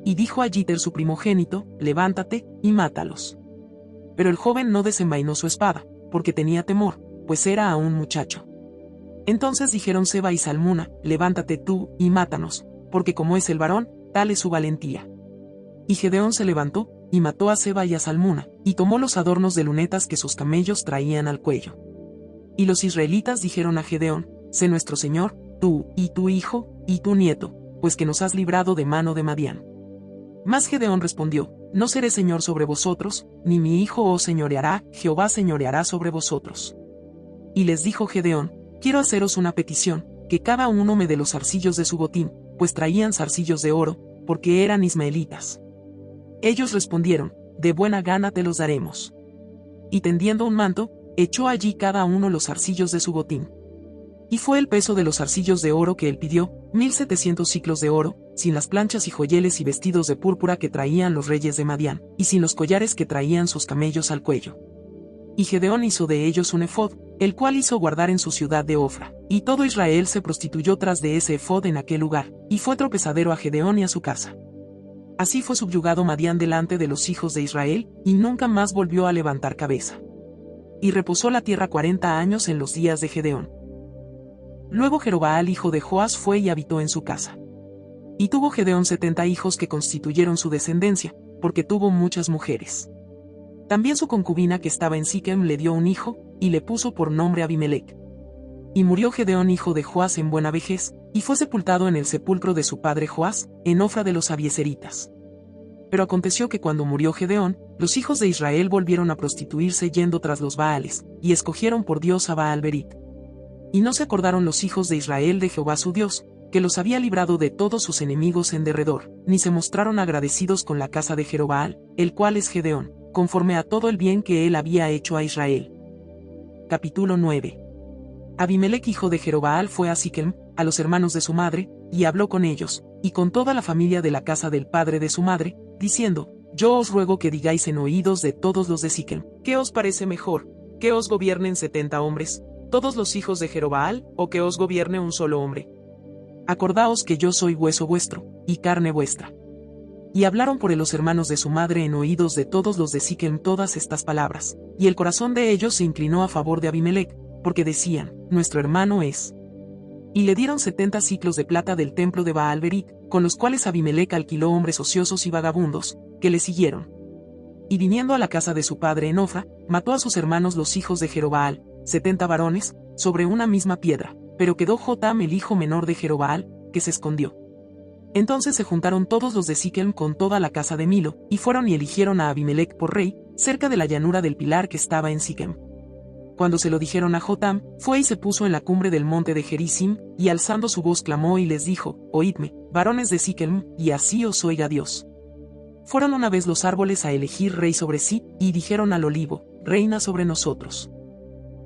Y dijo a Jiter su primogénito: Levántate, y mátalos. Pero el joven no desenvainó su espada, porque tenía temor, pues era aún muchacho. Entonces dijeron Seba y Salmuna: Levántate tú, y mátanos, porque como es el varón, tal es su valentía. Y Gedeón se levantó, y mató a Seba y a Salmuna, y tomó los adornos de lunetas que sus camellos traían al cuello. Y los israelitas dijeron a Gedeón: Sé nuestro señor, tú, y tu hijo, y tu nieto, pues que nos has librado de mano de Madián. Mas Gedeón respondió: No seré señor sobre vosotros, ni mi hijo os señoreará, Jehová señoreará sobre vosotros. Y les dijo Gedeón: Quiero haceros una petición, que cada uno me dé los zarcillos de su botín, pues traían zarcillos de oro, porque eran ismaelitas. Ellos respondieron: De buena gana te los daremos. Y tendiendo un manto, echó allí cada uno los zarcillos de su botín. Y fue el peso de los zarcillos de oro que él pidió, 1,700 siclos de oro, sin las planchas y joyeles y vestidos de púrpura que traían los reyes de Madián, y sin los collares que traían sus camellos al cuello. Y Gedeón hizo de ellos un efod, el cual hizo guardar en su ciudad de Ofra, y todo Israel se prostituyó tras de ese efod en aquel lugar, y fue tropezadero a Gedeón y a su casa. Así fue subyugado Madián delante de los hijos de Israel, y nunca más volvió a levantar cabeza. Y reposó la tierra 40 años en los días de Gedeón. Luego Jerobaal hijo de Joas fue y habitó en su casa. Y tuvo Gedeón 70 hijos que constituyeron su descendencia, porque tuvo muchas mujeres. También su concubina que estaba en Siquem le dio un hijo, y le puso por nombre Abimelec. Y murió Gedeón hijo de Joas en buena vejez, y fue sepultado en el sepulcro de su padre Joas, en Ofra de los Abieseritas. Pero aconteció que cuando murió Gedeón, los hijos de Israel volvieron a prostituirse yendo tras los Baales, y escogieron por Dios a Baal-Berit. Y no se acordaron los hijos de Israel de Jehová su Dios, que los había librado de todos sus enemigos en derredor, ni se mostraron agradecidos con la casa de Jerobaal, el cual es Gedeón, conforme a todo el bien que él había hecho a Israel. Capítulo 9. Abimelec hijo de Jerobaal fue a Siquem, a los hermanos de su madre, y habló con ellos, y con toda la familia de la casa del padre de su madre, diciendo: Yo os ruego que digáis en oídos de todos los de Siquem, ¿qué os parece mejor? ¿Que os gobiernen 70 hombres, todos los hijos de Jerobaal, o que os gobierne un solo hombre? Acordaos que yo soy hueso vuestro, y carne vuestra. Y hablaron por él los hermanos de su madre en oídos de todos los de Siquem todas estas palabras, y el corazón de ellos se inclinó a favor de Abimelec, porque decían: Nuestro hermano es. Y le dieron 70 siclos de plata del templo de Baal-Berit, con los cuales Abimelec alquiló hombres ociosos y vagabundos, que le siguieron. y viniendo a la casa de su padre en Ofra, mató a sus hermanos los hijos de Jerobaal, 70 varones, sobre una misma piedra, pero quedó Jotam el hijo menor de Jerobaal, que se escondió. Entonces se juntaron todos los de Siquem con toda la casa de Milo, y fueron y eligieron a Abimelec por rey, cerca de la llanura del pilar que estaba en Siquem. Cuando se lo dijeron a Jotam, fue y se puso en la cumbre del monte de Gerizim, y alzando su voz clamó y les dijo: Oídme, varones de Siquem, y así os oiga Dios. Fueron una vez los árboles a elegir rey sobre sí, y dijeron al olivo: reina sobre nosotros.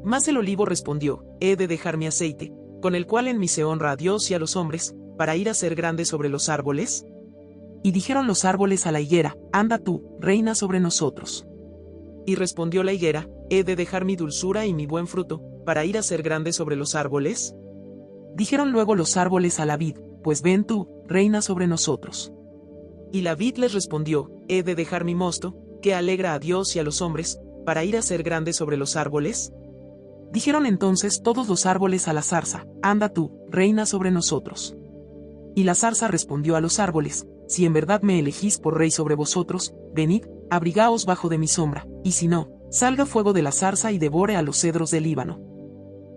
Mas el olivo respondió: he de dejar mi aceite, con el cual en mí se honra a Dios y a los hombres, para ir a ser grande sobre los árboles. Y dijeron los árboles a la higuera: anda tú, reina sobre nosotros. Y respondió la higuera: he de dejar mi dulzura y mi buen fruto, para ir a ser grande sobre los árboles. Dijeron luego los árboles a la vid: pues ven tú, reina sobre nosotros. Y la vid les respondió: he de dejar mi mosto, que alegra a Dios y a los hombres, para ir a ser grande sobre los árboles. Dijeron entonces todos los árboles a la zarza: anda tú, reina sobre nosotros. Y la zarza respondió a los árboles: si en verdad me elegís por rey sobre vosotros, venid, abrigaos bajo de mi sombra, y si no, salga fuego de la zarza y devore a los cedros del Líbano.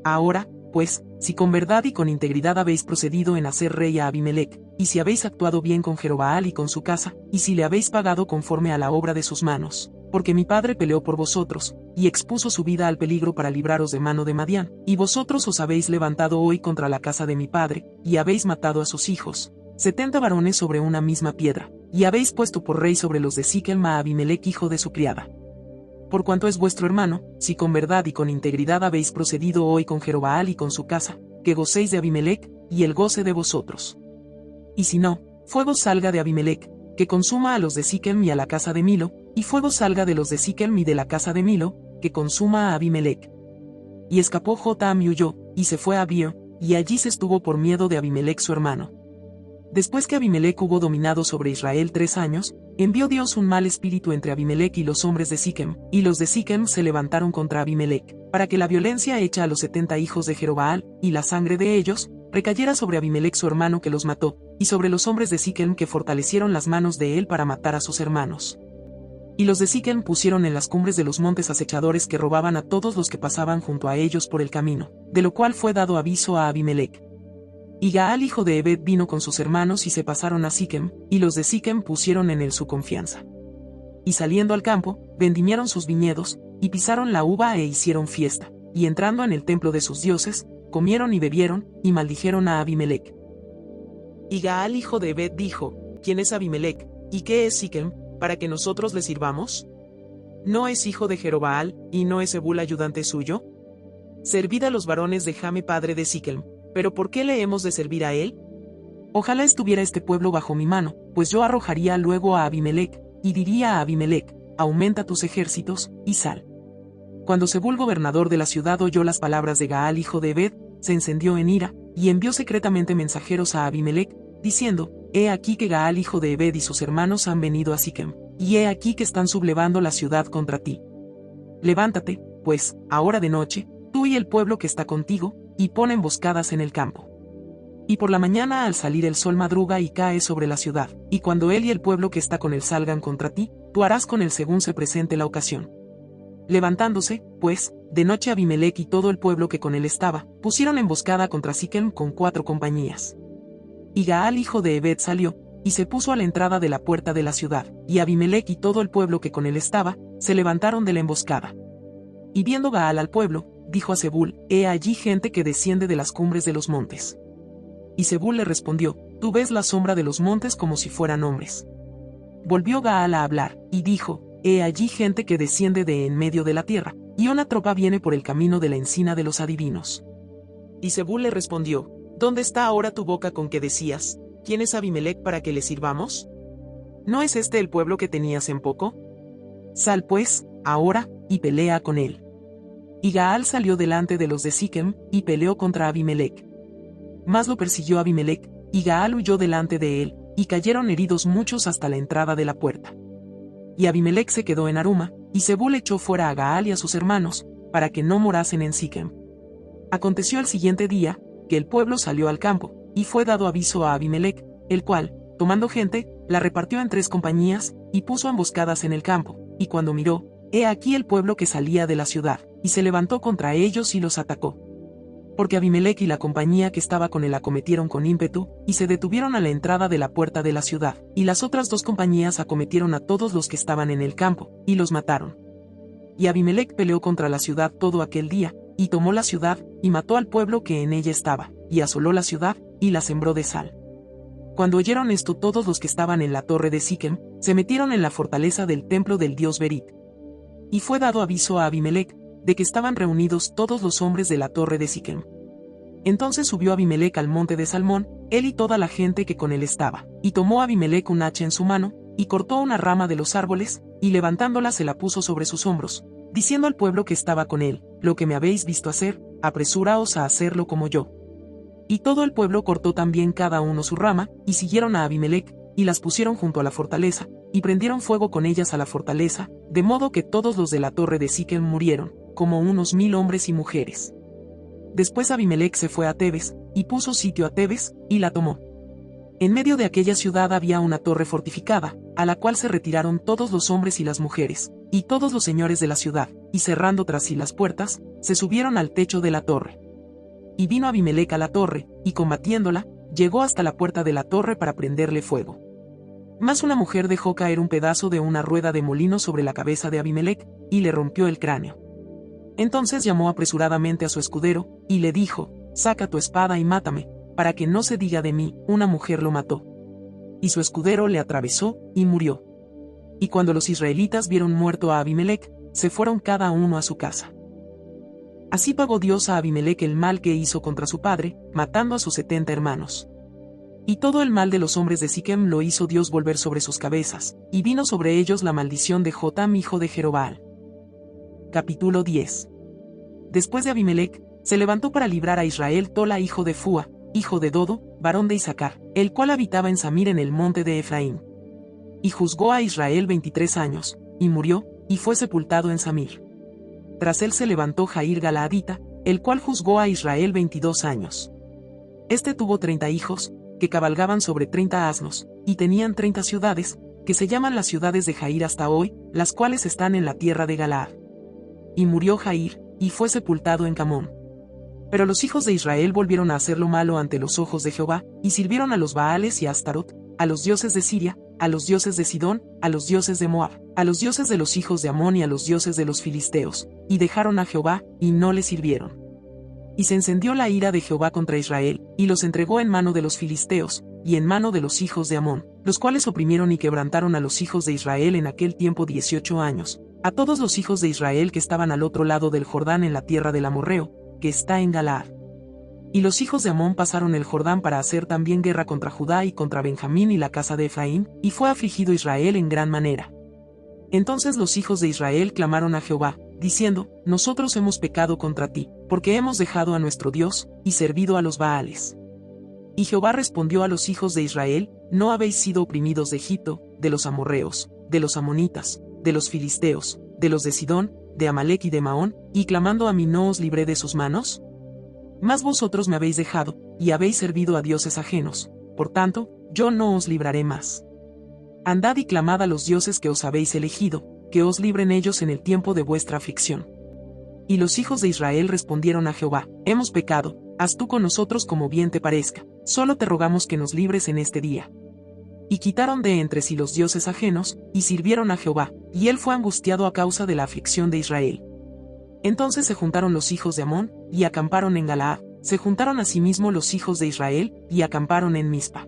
Ahora, pues, si con verdad y con integridad habéis procedido en hacer rey a Abimelec, y si habéis actuado bien con Jerobaal y con su casa, y si le habéis pagado conforme a la obra de sus manos, porque mi padre peleó por vosotros, y expuso su vida al peligro para libraros de mano de Madián, y vosotros os habéis levantado hoy contra la casa de mi padre, y habéis matado a sus hijos, 70 varones sobre una misma piedra, y habéis puesto por rey sobre los de Siquem a Abimelec hijo de su criada. Por cuanto es vuestro hermano, si con verdad y con integridad habéis procedido hoy con Jerobaal y con su casa, que gocéis de Abimelec, y él goce de vosotros. Y si no, fuego salga de Abimelec, que consuma a los de Siquem y a la casa de Milo, y fuego salga de los de Siquem y de la casa de Milo, que consuma a Abimelec. Y escapó Jotam y huyó, y se fue a Abío, y allí se estuvo por miedo de Abimelec su hermano. Después que Abimelec hubo dominado sobre Israel 3 años, envió Dios un mal espíritu entre Abimelec y los hombres de Siquem, y los de Siquem se levantaron contra Abimelec, para que la violencia hecha a los 70 hijos de Jerobaal, y la sangre de ellos, recayera sobre Abimelec su hermano que los mató, y sobre los hombres de Siquem que fortalecieron las manos de él para matar a sus hermanos. Y los de Siquem pusieron en las cumbres de los montes acechadores que robaban a todos los que pasaban junto a ellos por el camino, de lo cual fue dado aviso a Abimelec. Y Gaal hijo de Ebed vino con sus hermanos y se pasaron a Siquem, y los de Siquem pusieron en él su confianza. Y saliendo al campo, vendimiaron sus viñedos, y pisaron la uva e hicieron fiesta, y entrando en el templo de sus dioses, comieron y bebieron, y maldijeron a Abimelec. Y Gaal hijo de Ebed dijo: ¿quién es Abimelec, y qué es Siquem, para que nosotros le sirvamos? ¿No es hijo de Jerobaal, y no es Zebul ayudante suyo? Servid a los varones de Jame padre de Siquem. ¿Pero por qué le hemos de servir a él? Ojalá estuviera este pueblo bajo mi mano, pues yo arrojaría luego a Abimelec, y diría a Abimelec: aumenta tus ejércitos, y sal. Cuando Zebul gobernador de la ciudad oyó las palabras de Gaal hijo de Ebed, se encendió en ira, y envió secretamente mensajeros a Abimelec, diciendo: he aquí que Gaal hijo de Ebed y sus hermanos han venido a Siquem, y he aquí que están sublevando la ciudad contra ti. Levántate, pues, ahora de noche, tú y el pueblo que está contigo, y pon emboscadas en el campo. Y por la mañana al salir el sol madruga y cae sobre la ciudad, y cuando él y el pueblo que está con él salgan contra ti, tú harás con él según se presente la ocasión. Levantándose, pues, de noche Abimelec y todo el pueblo que con él estaba, pusieron emboscada contra Siquem con 4 compañías. Y Gaal hijo de Ebed salió, y se puso a la entrada de la puerta de la ciudad, y Abimelec y todo el pueblo que con él estaba, se levantaron de la emboscada. Y viendo Gaal al pueblo, dijo a Zebul: he allí gente que desciende de las cumbres de los montes. Y Zebul le respondió: tú ves la sombra de los montes como si fueran hombres. Volvió Gaal a hablar, y dijo: he allí gente que desciende de en medio de la tierra, y una tropa viene por el camino de la encina de los adivinos. Y Zebul le respondió: ¿dónde está ahora tu boca con que decías: ¿quién es Abimelec para que le sirvamos? ¿No es este el pueblo que tenías en poco? Sal pues, ahora, y pelea con él. Y Gaal salió delante de los de Siquem, y peleó contra Abimelec. Mas lo persiguió Abimelec, y Gaal huyó delante de él, y cayeron heridos muchos hasta la entrada de la puerta. Y Abimelec se quedó en Aruma, y Zebul echó fuera a Gaal y a sus hermanos, para que no morasen en Siquem. Aconteció al siguiente día, que el pueblo salió al campo, y fue dado aviso a Abimelec, el cual, tomando gente, la repartió en 3 compañías, y puso emboscadas en el campo, y cuando miró, he aquí el pueblo que salía de la ciudad, y se levantó contra ellos y los atacó. Porque Abimelec y la compañía que estaba con él acometieron con ímpetu, y se detuvieron a la entrada de la puerta de la ciudad, y las otras dos compañías acometieron a todos los que estaban en el campo, y los mataron. Y Abimelec peleó contra la ciudad todo aquel día, y tomó la ciudad, y mató al pueblo que en ella estaba, y asoló la ciudad, y la sembró de sal. Cuando oyeron esto todos los que estaban en la torre de Siquem, se metieron en la fortaleza del templo del dios Berit. Y fue dado aviso a Abimelec, de que estaban reunidos todos los hombres de la torre de Siquem. Entonces subió Abimelec al monte de Salmón, él y toda la gente que con él estaba, y tomó Abimelec un hacha en su mano, y cortó una rama de los árboles, y levantándola se la puso sobre sus hombros, diciendo al pueblo que estaba con él, lo que me habéis visto hacer, apresuraos a hacerlo como yo. Y todo el pueblo cortó también cada uno su rama, y siguieron a Abimelec, y las pusieron junto a la fortaleza, y prendieron fuego con ellas a la fortaleza, de modo que todos los de la torre de Siquem murieron, como unos 1000 hombres y mujeres. Después Abimelec se fue a Tebes, y puso sitio a Tebes, y la tomó. En medio de aquella ciudad había una torre fortificada, a la cual se retiraron todos los hombres y las mujeres, y todos los señores de la ciudad, y cerrando tras sí las puertas, se subieron al techo de la torre. Y vino Abimelec a la torre, y combatiéndola, llegó hasta la puerta de la torre para prenderle fuego. Mas una mujer dejó caer un pedazo de una rueda de molino sobre la cabeza de Abimelec, y le rompió el cráneo. Entonces llamó apresuradamente a su escudero, y le dijo, saca tu espada y mátame, para que no se diga de mí, una mujer lo mató. Y su escudero le atravesó, y murió. Y cuando los israelitas vieron muerto a Abimelec, se fueron cada uno a su casa. Así pagó Dios a Abimelec el mal que hizo contra su padre, matando a sus 70 hermanos. Y todo el mal de los hombres de Siquem lo hizo Dios volver sobre sus cabezas, y vino sobre ellos la maldición de Jotam hijo de Jerobaal. Capítulo 10. Después de Abimelec, se levantó para librar a Israel Tola hijo de Fua, hijo de Dodo, varón de Isaacar, el cual habitaba en Samir en el monte de Efraín. Y juzgó a Israel 23 años, y murió, y fue sepultado en Samir. Tras él se levantó Jair Galaadita, el cual juzgó a Israel 22 años. Este tuvo 30 hijos, que cabalgaban sobre 30 asnos, y tenían 30 ciudades, que se llaman las ciudades de Jair hasta hoy, las cuales están en la tierra de Galaad. Y murió Jair, y fue sepultado en Camón. Pero los hijos de Israel volvieron a hacer lo malo ante los ojos de Jehová, y sirvieron a los Baales y a Astarot, a los dioses de Siria, a los dioses de Sidón, a los dioses de Moab, a los dioses de los hijos de Amón y a los dioses de los filisteos, y dejaron a Jehová, y no le sirvieron. Y se encendió la ira de Jehová contra Israel, y los entregó en mano de los filisteos, y en mano de los hijos de Amón, los cuales oprimieron y quebrantaron a los hijos de Israel en aquel tiempo 18 años, a todos los hijos de Israel que estaban al otro lado del Jordán en la tierra del Amorreo, que está en Galaad. Y los hijos de Amón pasaron el Jordán para hacer también guerra contra Judá y contra Benjamín y la casa de Efraín, y fue afligido Israel en gran manera. Entonces los hijos de Israel clamaron a Jehová, diciendo, nosotros hemos pecado contra ti, porque hemos dejado a nuestro Dios, y servido a los Baales. Y Jehová respondió a los hijos de Israel, no habéis sido oprimidos de Egipto, de los amorreos, de los amonitas, de los filisteos, de los de Sidón, de Amalec y de Maón, y clamando a mí no os libré de sus manos. Mas vosotros me habéis dejado, y habéis servido a dioses ajenos, por tanto, yo no os libraré más. Andad y clamad a los dioses que os habéis elegido, que os libren ellos en el tiempo de vuestra aflicción. Y los hijos de Israel respondieron a Jehová, hemos pecado, haz tú con nosotros como bien te parezca, solo te rogamos que nos libres en este día. Y quitaron de entre sí los dioses ajenos, y sirvieron a Jehová, y él fue angustiado a causa de la aflicción de Israel. Entonces se juntaron los hijos de Amón, y acamparon en Galaad, se juntaron asimismo los hijos de Israel, y acamparon en Mizpa.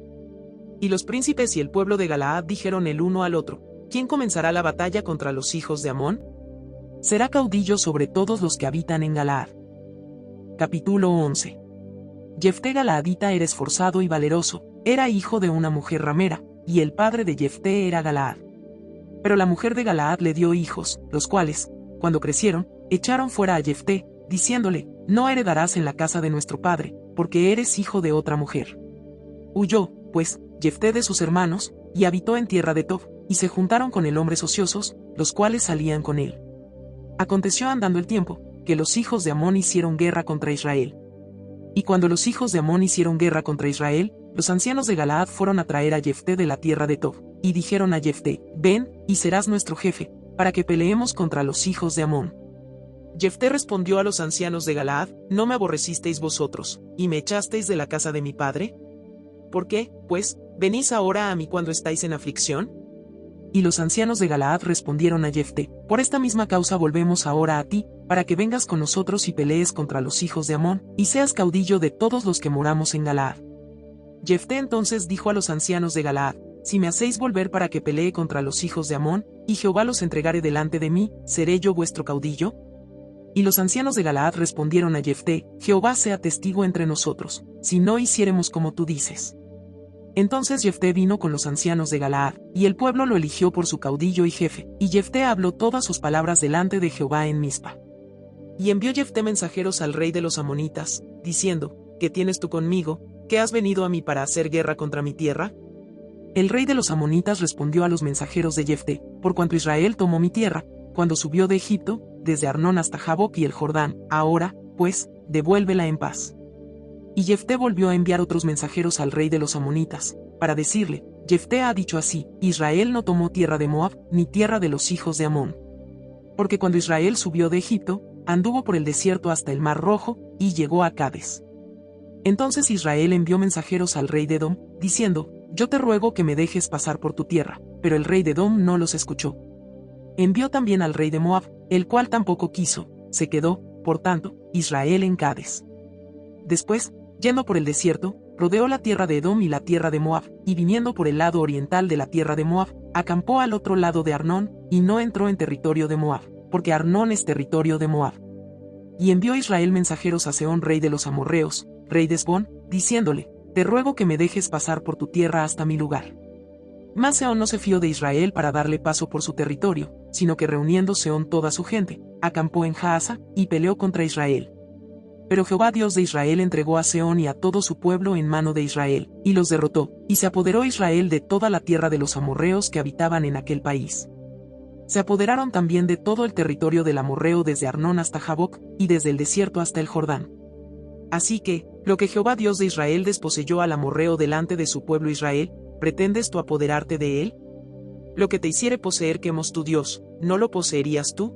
Y los príncipes y el pueblo de Galaad dijeron el uno al otro, ¿quién comenzará la batalla contra los hijos de Amón? Será caudillo sobre todos los que habitan en Galaad. Capítulo 11. Jefté Galaadita era esforzado y valeroso, era hijo de una mujer ramera, y el padre de Jefté era Galaad. Pero la mujer de Galaad le dio hijos, los cuales, cuando crecieron, echaron fuera a Jefté, diciéndole, no heredarás en la casa de nuestro padre, porque eres hijo de otra mujer. Huyó, pues, Jefté de sus hermanos, y habitó en tierra de Tob, y se juntaron con él hombres ociosos, los cuales salían con él. Aconteció andando el tiempo, que los hijos de Amón hicieron guerra contra Israel. Y cuando los hijos de Amón hicieron guerra contra Israel, los ancianos de Galaad fueron a traer a Jefté de la tierra de Tob, y dijeron a Jefté, ven, y serás nuestro jefe, para que peleemos contra los hijos de Amón. Jefté respondió a los ancianos de Galaad: ¿No me aborrecisteis vosotros, y me echasteis de la casa de mi padre? ¿Por qué, pues, venís ahora a mí cuando estáis en aflicción? Y los ancianos de Galaad respondieron a Jefté: Por esta misma causa volvemos ahora a ti, para que vengas con nosotros y pelees contra los hijos de Amón, y seas caudillo de todos los que moramos en Galaad. Jefté entonces dijo a los ancianos de Galaad: Si me hacéis volver para que pelee contra los hijos de Amón, y Jehová los entregare delante de mí, ¿seré yo vuestro caudillo? Y los ancianos de Galaad respondieron a Jefté: Jehová sea testigo entre nosotros, si no hiciéremos como tú dices. Entonces Jefté vino con los ancianos de Galaad, y el pueblo lo eligió por su caudillo y jefe, y Jefté habló todas sus palabras delante de Jehová en Mizpa. Y envió Jefté mensajeros al rey de los amonitas, diciendo: ¿Qué tienes tú conmigo, que has venido a mí para hacer guerra contra mi tierra? El rey de los amonitas respondió a los mensajeros de Jefté: Por cuanto Israel tomó mi tierra, cuando subió de Egipto, desde Arnón hasta Jaboc y el Jordán, ahora, pues, devuélvela en paz. Y Jefté volvió a enviar otros mensajeros al rey de los amonitas, para decirle: Jefté ha dicho así: Israel no tomó tierra de Moab, ni tierra de los hijos de Amón. Porque cuando Israel subió de Egipto, anduvo por el desierto hasta el Mar Rojo, y llegó a Cades. Entonces Israel envió mensajeros al rey de Edom, diciendo: Yo te ruego que me dejes pasar por tu tierra, pero el rey de Edom no los escuchó. Envió también al rey de Moab, el cual tampoco quiso, se quedó, por tanto, Israel en Cades. Después, yendo por el desierto, rodeó la tierra de Edom y la tierra de Moab, y viniendo por el lado oriental de la tierra de Moab, acampó al otro lado de Arnón, y no entró en territorio de Moab, porque Arnón es territorio de Moab. Y envió Israel mensajeros a Sehón rey de los amorreos, rey de Hesbón, diciéndole: Te ruego que me dejes pasar por tu tierra hasta mi lugar. Mas Sehón no se fió de Israel para darle paso por su territorio, sino que reuniendo Sehón toda su gente, acampó en Jaasa, y peleó contra Israel. Pero Jehová Dios de Israel entregó a Sehón y a todo su pueblo en mano de Israel, y los derrotó, y se apoderó Israel de toda la tierra de los amorreos que habitaban en aquel país. Se apoderaron también de todo el territorio del amorreo desde Arnón hasta Jaboc, y desde el desierto hasta el Jordán. Así que, lo que Jehová Dios de Israel desposeyó al amorreo delante de su pueblo Israel, ¿pretendes tú apoderarte de él? Lo que te hiciere poseer Quemos tu Dios, ¿no lo poseerías tú?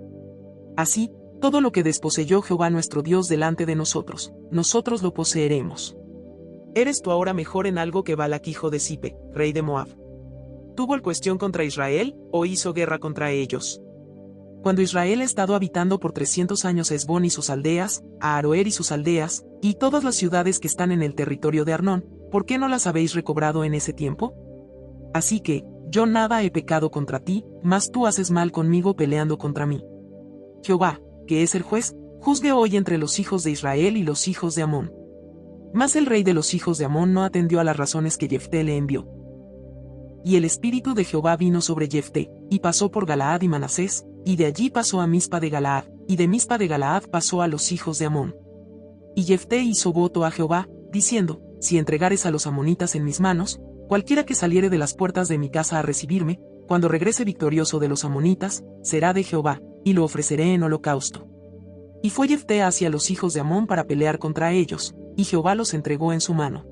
Así, todo lo que desposeyó Jehová nuestro Dios delante de nosotros, nosotros lo poseeremos. ¿Eres tú ahora mejor en algo que Balac hijo de Zipe, rey de Moab? ¿Tuvo el cuestión contra Israel, o hizo guerra contra ellos? Cuando Israel ha estado habitando por 300 años a Hesbón y sus aldeas, a Aroer y sus aldeas, y todas las ciudades que están en el territorio de Arnón, ¿por qué no las habéis recobrado en ese tiempo? Así que, yo nada he pecado contra ti, mas tú haces mal conmigo peleando contra mí. Jehová, que es el juez, juzgue hoy entre los hijos de Israel y los hijos de Amón. Mas el rey de los hijos de Amón no atendió a las razones que Jefté le envió. Y el espíritu de Jehová vino sobre Jefté, y pasó por Galaad y Manasés, y de allí pasó a Mizpa de Galaad, y de Mizpa de Galaad pasó a los hijos de Amón. Y Jefté hizo voto a Jehová, diciendo: Si entregares a los amonitas en mis manos, cualquiera que saliere de las puertas de mi casa a recibirme, cuando regrese victorioso de los amonitas, será de Jehová, y lo ofreceré en holocausto. Y fue Jefté hacia los hijos de Amón para pelear contra ellos, y Jehová los entregó en su mano.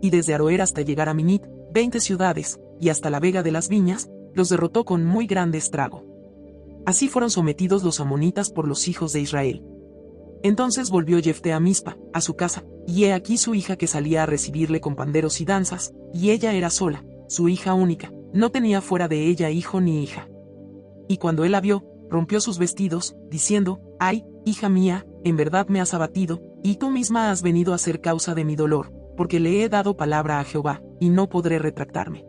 Y desde Aroer hasta llegar a Minit, 20 ciudades, y hasta la vega de las viñas, los derrotó con muy grande estrago. Así fueron sometidos los amonitas por los hijos de Israel. Entonces volvió Jefté a Mizpa, a su casa, y he aquí su hija que salía a recibirle con panderos y danzas, y ella era sola, su hija única, no tenía fuera de ella hijo ni hija. Y cuando él la vio, rompió sus vestidos, diciendo: Ay, hija mía, en verdad me has abatido, y tú misma has venido a ser causa de mi dolor, porque le he dado palabra a Jehová, y no podré retractarme.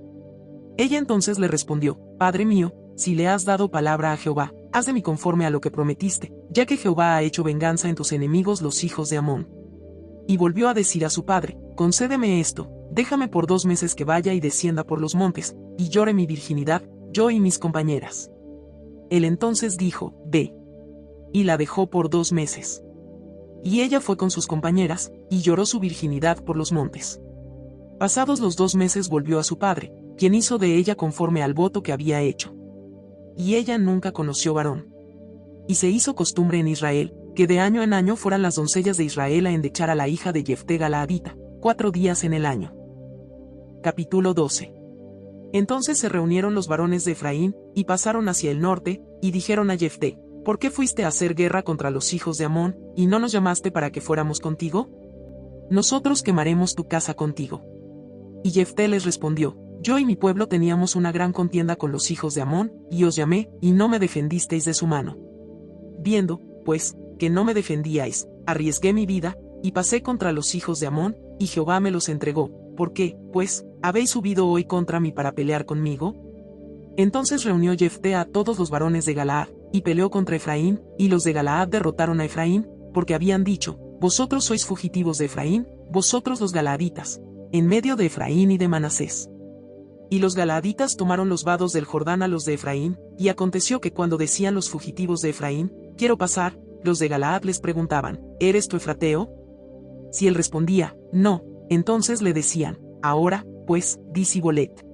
Ella entonces le respondió: Padre mío, si le has dado palabra a Jehová, haz de mí conforme a lo que prometiste, ya que Jehová ha hecho venganza en tus enemigos los hijos de Amón. Y volvió a decir a su padre: Concédeme esto, déjame por 2 meses que vaya y descienda por los montes, y llore mi virginidad, yo y mis compañeras. Él entonces dijo: Ve. Y la dejó por 2 meses. Y ella fue con sus compañeras, y lloró su virginidad por los montes. Pasados los 2 meses volvió a su padre, quien hizo de ella conforme al voto que había hecho. Y ella nunca conoció varón. Y se hizo costumbre en Israel, que de año en año fueran las doncellas de Israel a endechar a la hija de Jefté Galaadita, 4 días en el año. Capítulo 12. Entonces se reunieron los varones de Efraín, y pasaron hacia el norte, y dijeron a Jefté: ¿Por qué fuiste a hacer guerra contra los hijos de Amón, y no nos llamaste para que fuéramos contigo? Nosotros quemaremos tu casa contigo. Y Jefté les respondió: Yo y mi pueblo teníamos una gran contienda con los hijos de Amón, y os llamé, y no me defendisteis de su mano. Viendo, pues, que no me defendíais, arriesgué mi vida, y pasé contra los hijos de Amón, y Jehová me los entregó. ¿Por qué, pues, habéis subido hoy contra mí para pelear conmigo? Entonces reunió Jefté a todos los varones de Galaad, y peleó contra Efraín, y los de Galaad derrotaron a Efraín, porque habían dicho: Vosotros sois fugitivos de Efraín, vosotros los galaaditas, en medio de Efraín y de Manasés. Y los galaaditas tomaron los vados del Jordán a los de Efraín, y aconteció que cuando decían los fugitivos de Efraín: Quiero pasar, los de Galaad les preguntaban: ¿Eres tú efrateo? Si él respondía: No, entonces le decían: Ahora, pues, di Sibolet.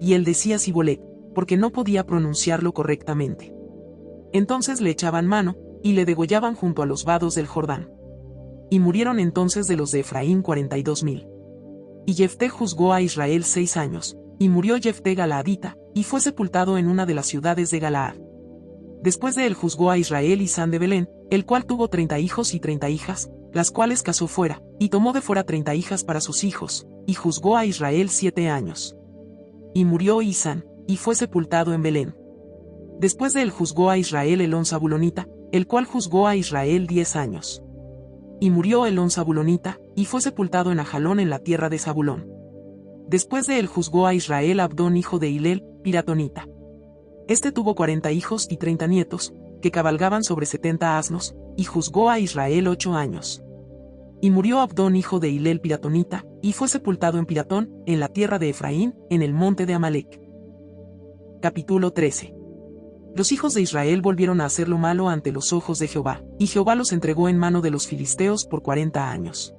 Y él decía Sibolet, porque no podía pronunciarlo correctamente. Entonces le echaban mano, y le degollaban junto a los vados del Jordán. Y murieron entonces de los de Efraín 42,000. Y Jefté juzgó a Israel 6 años, y murió Jefté galaadita, y fue sepultado en una de las ciudades de Galaad. Después de él juzgó a Israel Isán de Belén, el cual tuvo 30 hijos y 30 hijas, las cuales casó fuera, y tomó de fuera 30 hijas para sus hijos, y juzgó a Israel 7 años. Y murió Isán, y fue sepultado en Belén. Después de él juzgó a Israel Elón Zabulonita, el cual juzgó a Israel 10 años. Y murió Elón Zabulonita, y fue sepultado en Ajalón en la tierra de Zabulón. Después de él juzgó a Israel Abdón hijo de Hilel, piratonita. Este tuvo 40 hijos y 30 nietos, que cabalgaban sobre 70 asnos, y juzgó a Israel 8 años. Y murió Abdón hijo de Hilel piratonita, y fue sepultado en Piratón, en la tierra de Efraín, en el monte de Amalec. Capítulo 13. Los hijos de Israel volvieron a hacer lo malo ante los ojos de Jehová, y Jehová los entregó en mano de los filisteos por 40 años.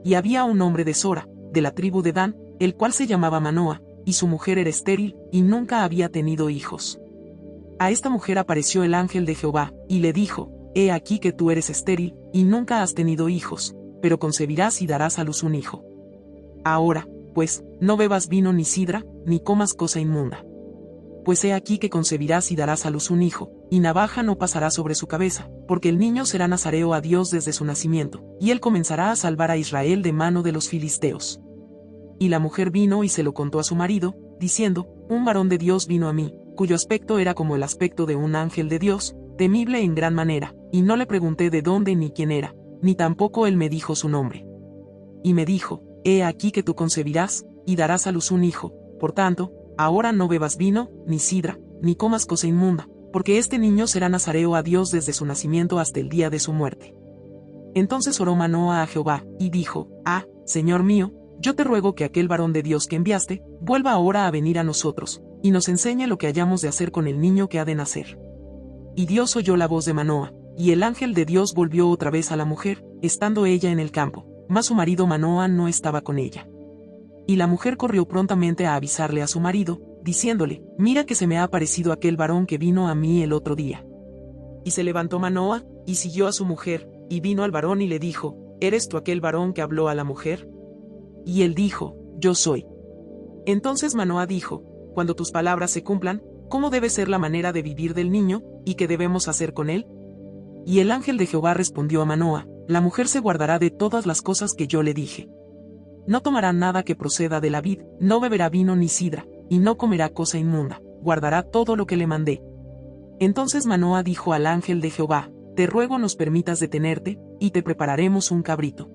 Y había un hombre de Sora, de la tribu de Dan, el cual se llamaba Manoa, y su mujer era estéril, y nunca había tenido hijos. A esta mujer apareció el ángel de Jehová, y le dijo: He aquí que tú eres estéril, y nunca has tenido hijos, pero concebirás y darás a luz un hijo. Ahora, pues, no bebas vino ni sidra, ni comas cosa inmunda. Pues he aquí que concebirás y darás a luz un hijo, y navaja no pasará sobre su cabeza, porque el niño será nazareo a Dios desde su nacimiento, y él comenzará a salvar a Israel de mano de los filisteos. Y la mujer vino y se lo contó a su marido, diciendo: Un varón de Dios vino a mí, cuyo aspecto era como el aspecto de un ángel de Dios, temible en gran manera, y no le pregunté de dónde ni quién era, ni tampoco él me dijo su nombre. Y me dijo: He aquí que tú concebirás, y darás a luz un hijo, por tanto, ahora no bebas vino, ni sidra, ni comas cosa inmunda, porque este niño será nazareo a Dios desde su nacimiento hasta el día de su muerte. Entonces oró Manoa a Jehová, y dijo: Señor mío, yo te ruego que aquel varón de Dios que enviaste, vuelva ahora a venir a nosotros, y nos enseñe lo que hayamos de hacer con el niño que ha de nacer. Y Dios oyó la voz de Manoa, y el ángel de Dios volvió otra vez a la mujer, estando ella en el campo, mas su marido Manoa no estaba con ella. Y la mujer corrió prontamente a avisarle a su marido, diciéndole: Mira que se me ha aparecido aquel varón que vino a mí el otro día. Y se levantó Manoa, y siguió a su mujer, y vino al varón y le dijo: ¿Eres tú aquel varón que habló a la mujer? Y él dijo: Yo soy. Entonces Manoa dijo: Cuando tus palabras se cumplan, ¿cómo debe ser la manera de vivir del niño, y qué debemos hacer con él? Y el ángel de Jehová respondió a Manoa: La mujer se guardará de todas las cosas que yo le dije. No tomará nada que proceda de la vid, no beberá vino ni sidra, y no comerá cosa inmunda, guardará todo lo que le mandé. Entonces Manoa dijo al ángel de Jehová: Te ruego nos permitas detenerte, y te prepararemos un cabrito.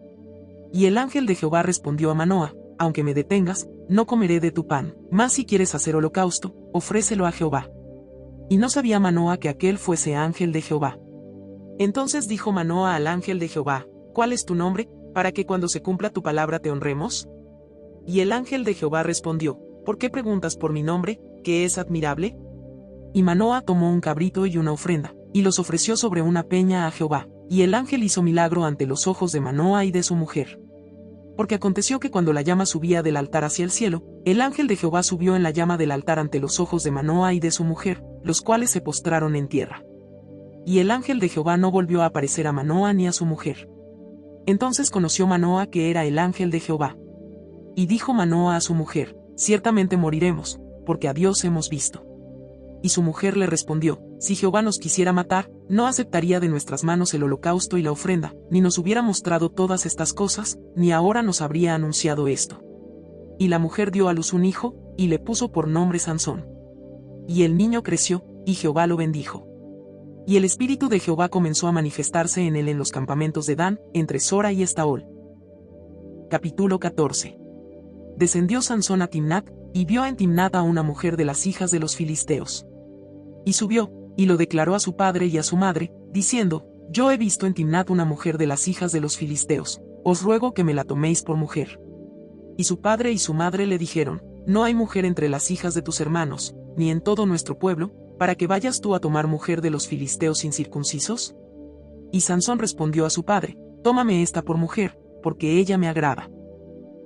Y el ángel de Jehová respondió a Manoa: Aunque me detengas, no comeré de tu pan, mas si quieres hacer holocausto, ofrécelo a Jehová. Y no sabía Manoa que aquel fuese ángel de Jehová. Entonces dijo Manoa al ángel de Jehová: ¿Cuál es tu nombre, para que cuando se cumpla tu palabra te honremos? Y el ángel de Jehová respondió: ¿Por qué preguntas por mi nombre, que es admirable? Y Manoa tomó un cabrito y una ofrenda, y los ofreció sobre una peña a Jehová, y el ángel hizo milagro ante los ojos de Manoa y de su mujer. Porque aconteció que cuando la llama subía del altar hacia el cielo, el ángel de Jehová subió en la llama del altar ante los ojos de Manoa y de su mujer, los cuales se postraron en tierra. Y el ángel de Jehová no volvió a aparecer a Manoa ni a su mujer. Entonces conoció Manoa que era el ángel de Jehová. Y dijo Manoa a su mujer: ciertamente moriremos, porque a Dios hemos visto. Y su mujer le respondió, si Jehová nos quisiera matar, no aceptaría de nuestras manos el holocausto y la ofrenda, ni nos hubiera mostrado todas estas cosas, ni ahora nos habría anunciado esto. Y la mujer dio a luz un hijo, y le puso por nombre Sansón. Y el niño creció, y Jehová lo bendijo. Y el espíritu de Jehová comenzó a manifestarse en él en los campamentos de Dan, entre Sora y Estaol. Capítulo 14. Descendió Sansón a Timnat, y vio en Timnat a una mujer de las hijas de los filisteos. Y subió, y lo declaró a su padre y a su madre, diciendo, yo he visto en Timnat una mujer de las hijas de los filisteos, os ruego que me la toméis por mujer. Y su padre y su madre le dijeron, no hay mujer entre las hijas de tus hermanos, ni en todo nuestro pueblo, para que vayas tú a tomar mujer de los filisteos incircuncisos. Y Sansón respondió a su padre, tómame esta por mujer, porque ella me agrada.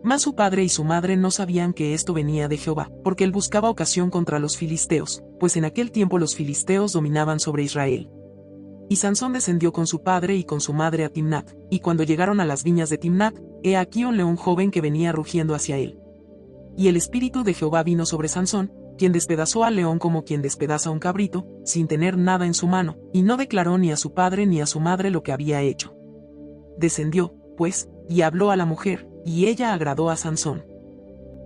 Mas su padre y su madre no sabían que esto venía de Jehová, porque él buscaba ocasión contra los filisteos, pues en aquel tiempo los filisteos dominaban sobre Israel. Y Sansón descendió con su padre y con su madre a Timnat, y cuando llegaron a las viñas de Timnat, he aquí un león joven que venía rugiendo hacia él. Y el espíritu de Jehová vino sobre Sansón, quien despedazó al león como quien despedaza un cabrito, sin tener nada en su mano, y no declaró ni a su padre ni a su madre lo que había hecho. Descendió, pues, y habló a la mujer, y ella agradó a Sansón.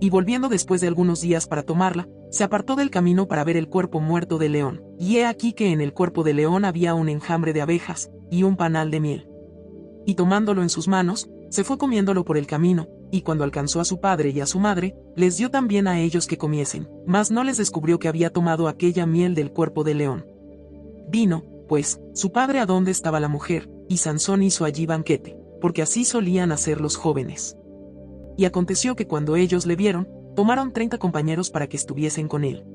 Y volviendo después de algunos días para tomarla, se apartó del camino para ver el cuerpo muerto del león, y he aquí que en el cuerpo del león había un enjambre de abejas, y un panal de miel. Y tomándolo en sus manos, se fue comiéndolo por el camino, y cuando alcanzó a su padre y a su madre, les dio también a ellos que comiesen, mas no les descubrió que había tomado aquella miel del cuerpo del león. Vino, pues, su padre a donde estaba la mujer, y Sansón hizo allí banquete, porque así solían hacer los jóvenes. Y aconteció que cuando ellos le vieron, tomaron 30 compañeros para que estuviesen con él.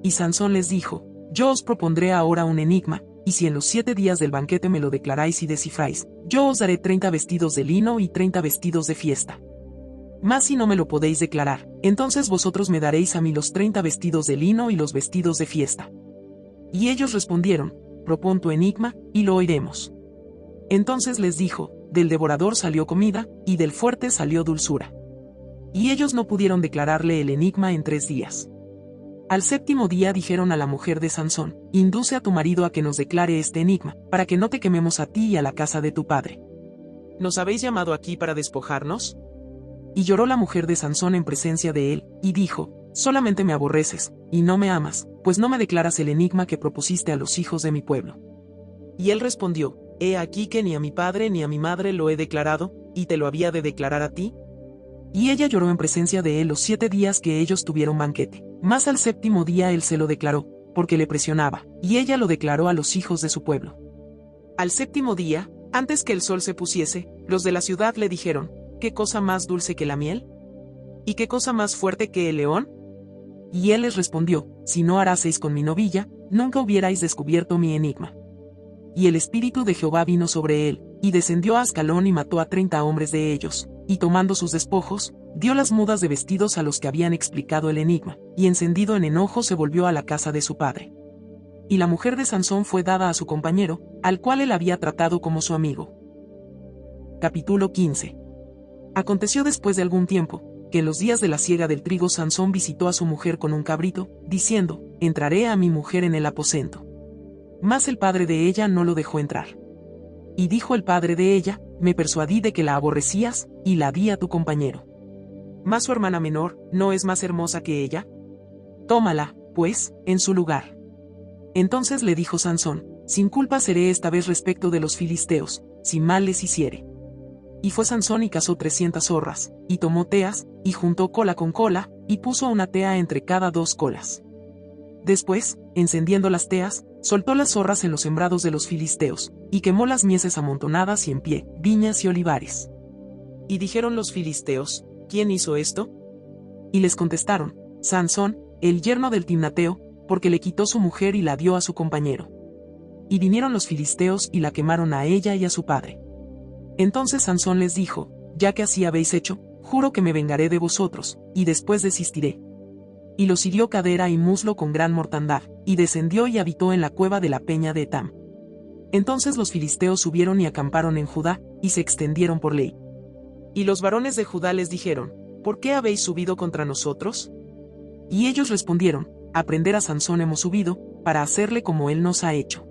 Y Sansón les dijo, yo os propondré ahora un enigma, y si en los 7 días del banquete me lo declaráis y descifráis, yo os daré 30 vestidos de lino y 30 vestidos de fiesta. Mas si no me lo podéis declarar, entonces vosotros me daréis a mí los 30 vestidos de lino y los vestidos de fiesta. Y ellos respondieron, propón tu enigma, y lo oiremos. Entonces les dijo, del devorador salió comida, y del fuerte salió dulzura. Y ellos no pudieron declararle el enigma en 3 días. Al 7º día dijeron a la mujer de Sansón, induce a tu marido a que nos declare este enigma, para que no te quememos a ti y a la casa de tu padre. ¿Nos habéis llamado aquí para despojarnos? Y lloró la mujer de Sansón en presencia de él, y dijo, solamente me aborreces, y no me amas, pues no me declaras el enigma que propusiste a los hijos de mi pueblo. Y él respondió, he aquí que ni a mi padre ni a mi madre lo he declarado, y te lo había de declarar a ti. Y ella lloró en presencia de él los 7 días que ellos tuvieron banquete, mas al 7º día él se lo declaró, porque le presionaba, y ella lo declaró a los hijos de su pueblo. Al 7º día, antes que el sol se pusiese, los de la ciudad le dijeron, ¿qué cosa más dulce que la miel? ¿Y qué cosa más fuerte que el león? Y él les respondió, si no haraseis con mi novilla, nunca hubierais descubierto mi enigma. Y el espíritu de Jehová vino sobre él, y descendió a Ascalón y mató a 30 hombres de ellos, y tomando sus despojos, dio las mudas de vestidos a los que habían explicado el enigma, y encendido en enojo se volvió a la casa de su padre. Y la mujer de Sansón fue dada a su compañero, al cual él había tratado como su amigo. Capítulo 15. Aconteció después de algún tiempo, que en los días de la siega del trigo Sansón visitó a su mujer con un cabrito, diciendo, entraré a mi mujer en el aposento. Mas el padre de ella no lo dejó entrar. Y dijo el padre de ella, me persuadí de que la aborrecías, y la di a tu compañero. Mas su hermana menor, ¿no es más hermosa que ella? Tómala, pues, en su lugar. Entonces le dijo Sansón, sin culpa seré esta vez respecto de los filisteos, si mal les hiciere. Y fue Sansón y cazó 300 zorras, y tomó teas, y juntó cola con cola, y puso una tea entre cada 2 colas. Después, encendiendo las teas, soltó las zorras en los sembrados de los filisteos, y quemó las mieses amontonadas y en pie, viñas y olivares. Y dijeron los filisteos, ¿quién hizo esto? Y les contestaron, Sansón, el yerno del Timnateo, porque le quitó su mujer y la dio a su compañero. Y vinieron los filisteos y la quemaron a ella y a su padre. Entonces Sansón les dijo, ya que así habéis hecho, juro que me vengaré de vosotros, y después desistiré. Y los hirió cadera y muslo con gran mortandad, y descendió y habitó en la cueva de la peña de Etam. Entonces los filisteos subieron y acamparon en Judá, y se extendieron por ley. Y los varones de Judá les dijeron, ¿por qué habéis subido contra nosotros? Y ellos respondieron, a prender a Sansón hemos subido, para hacerle como él nos ha hecho.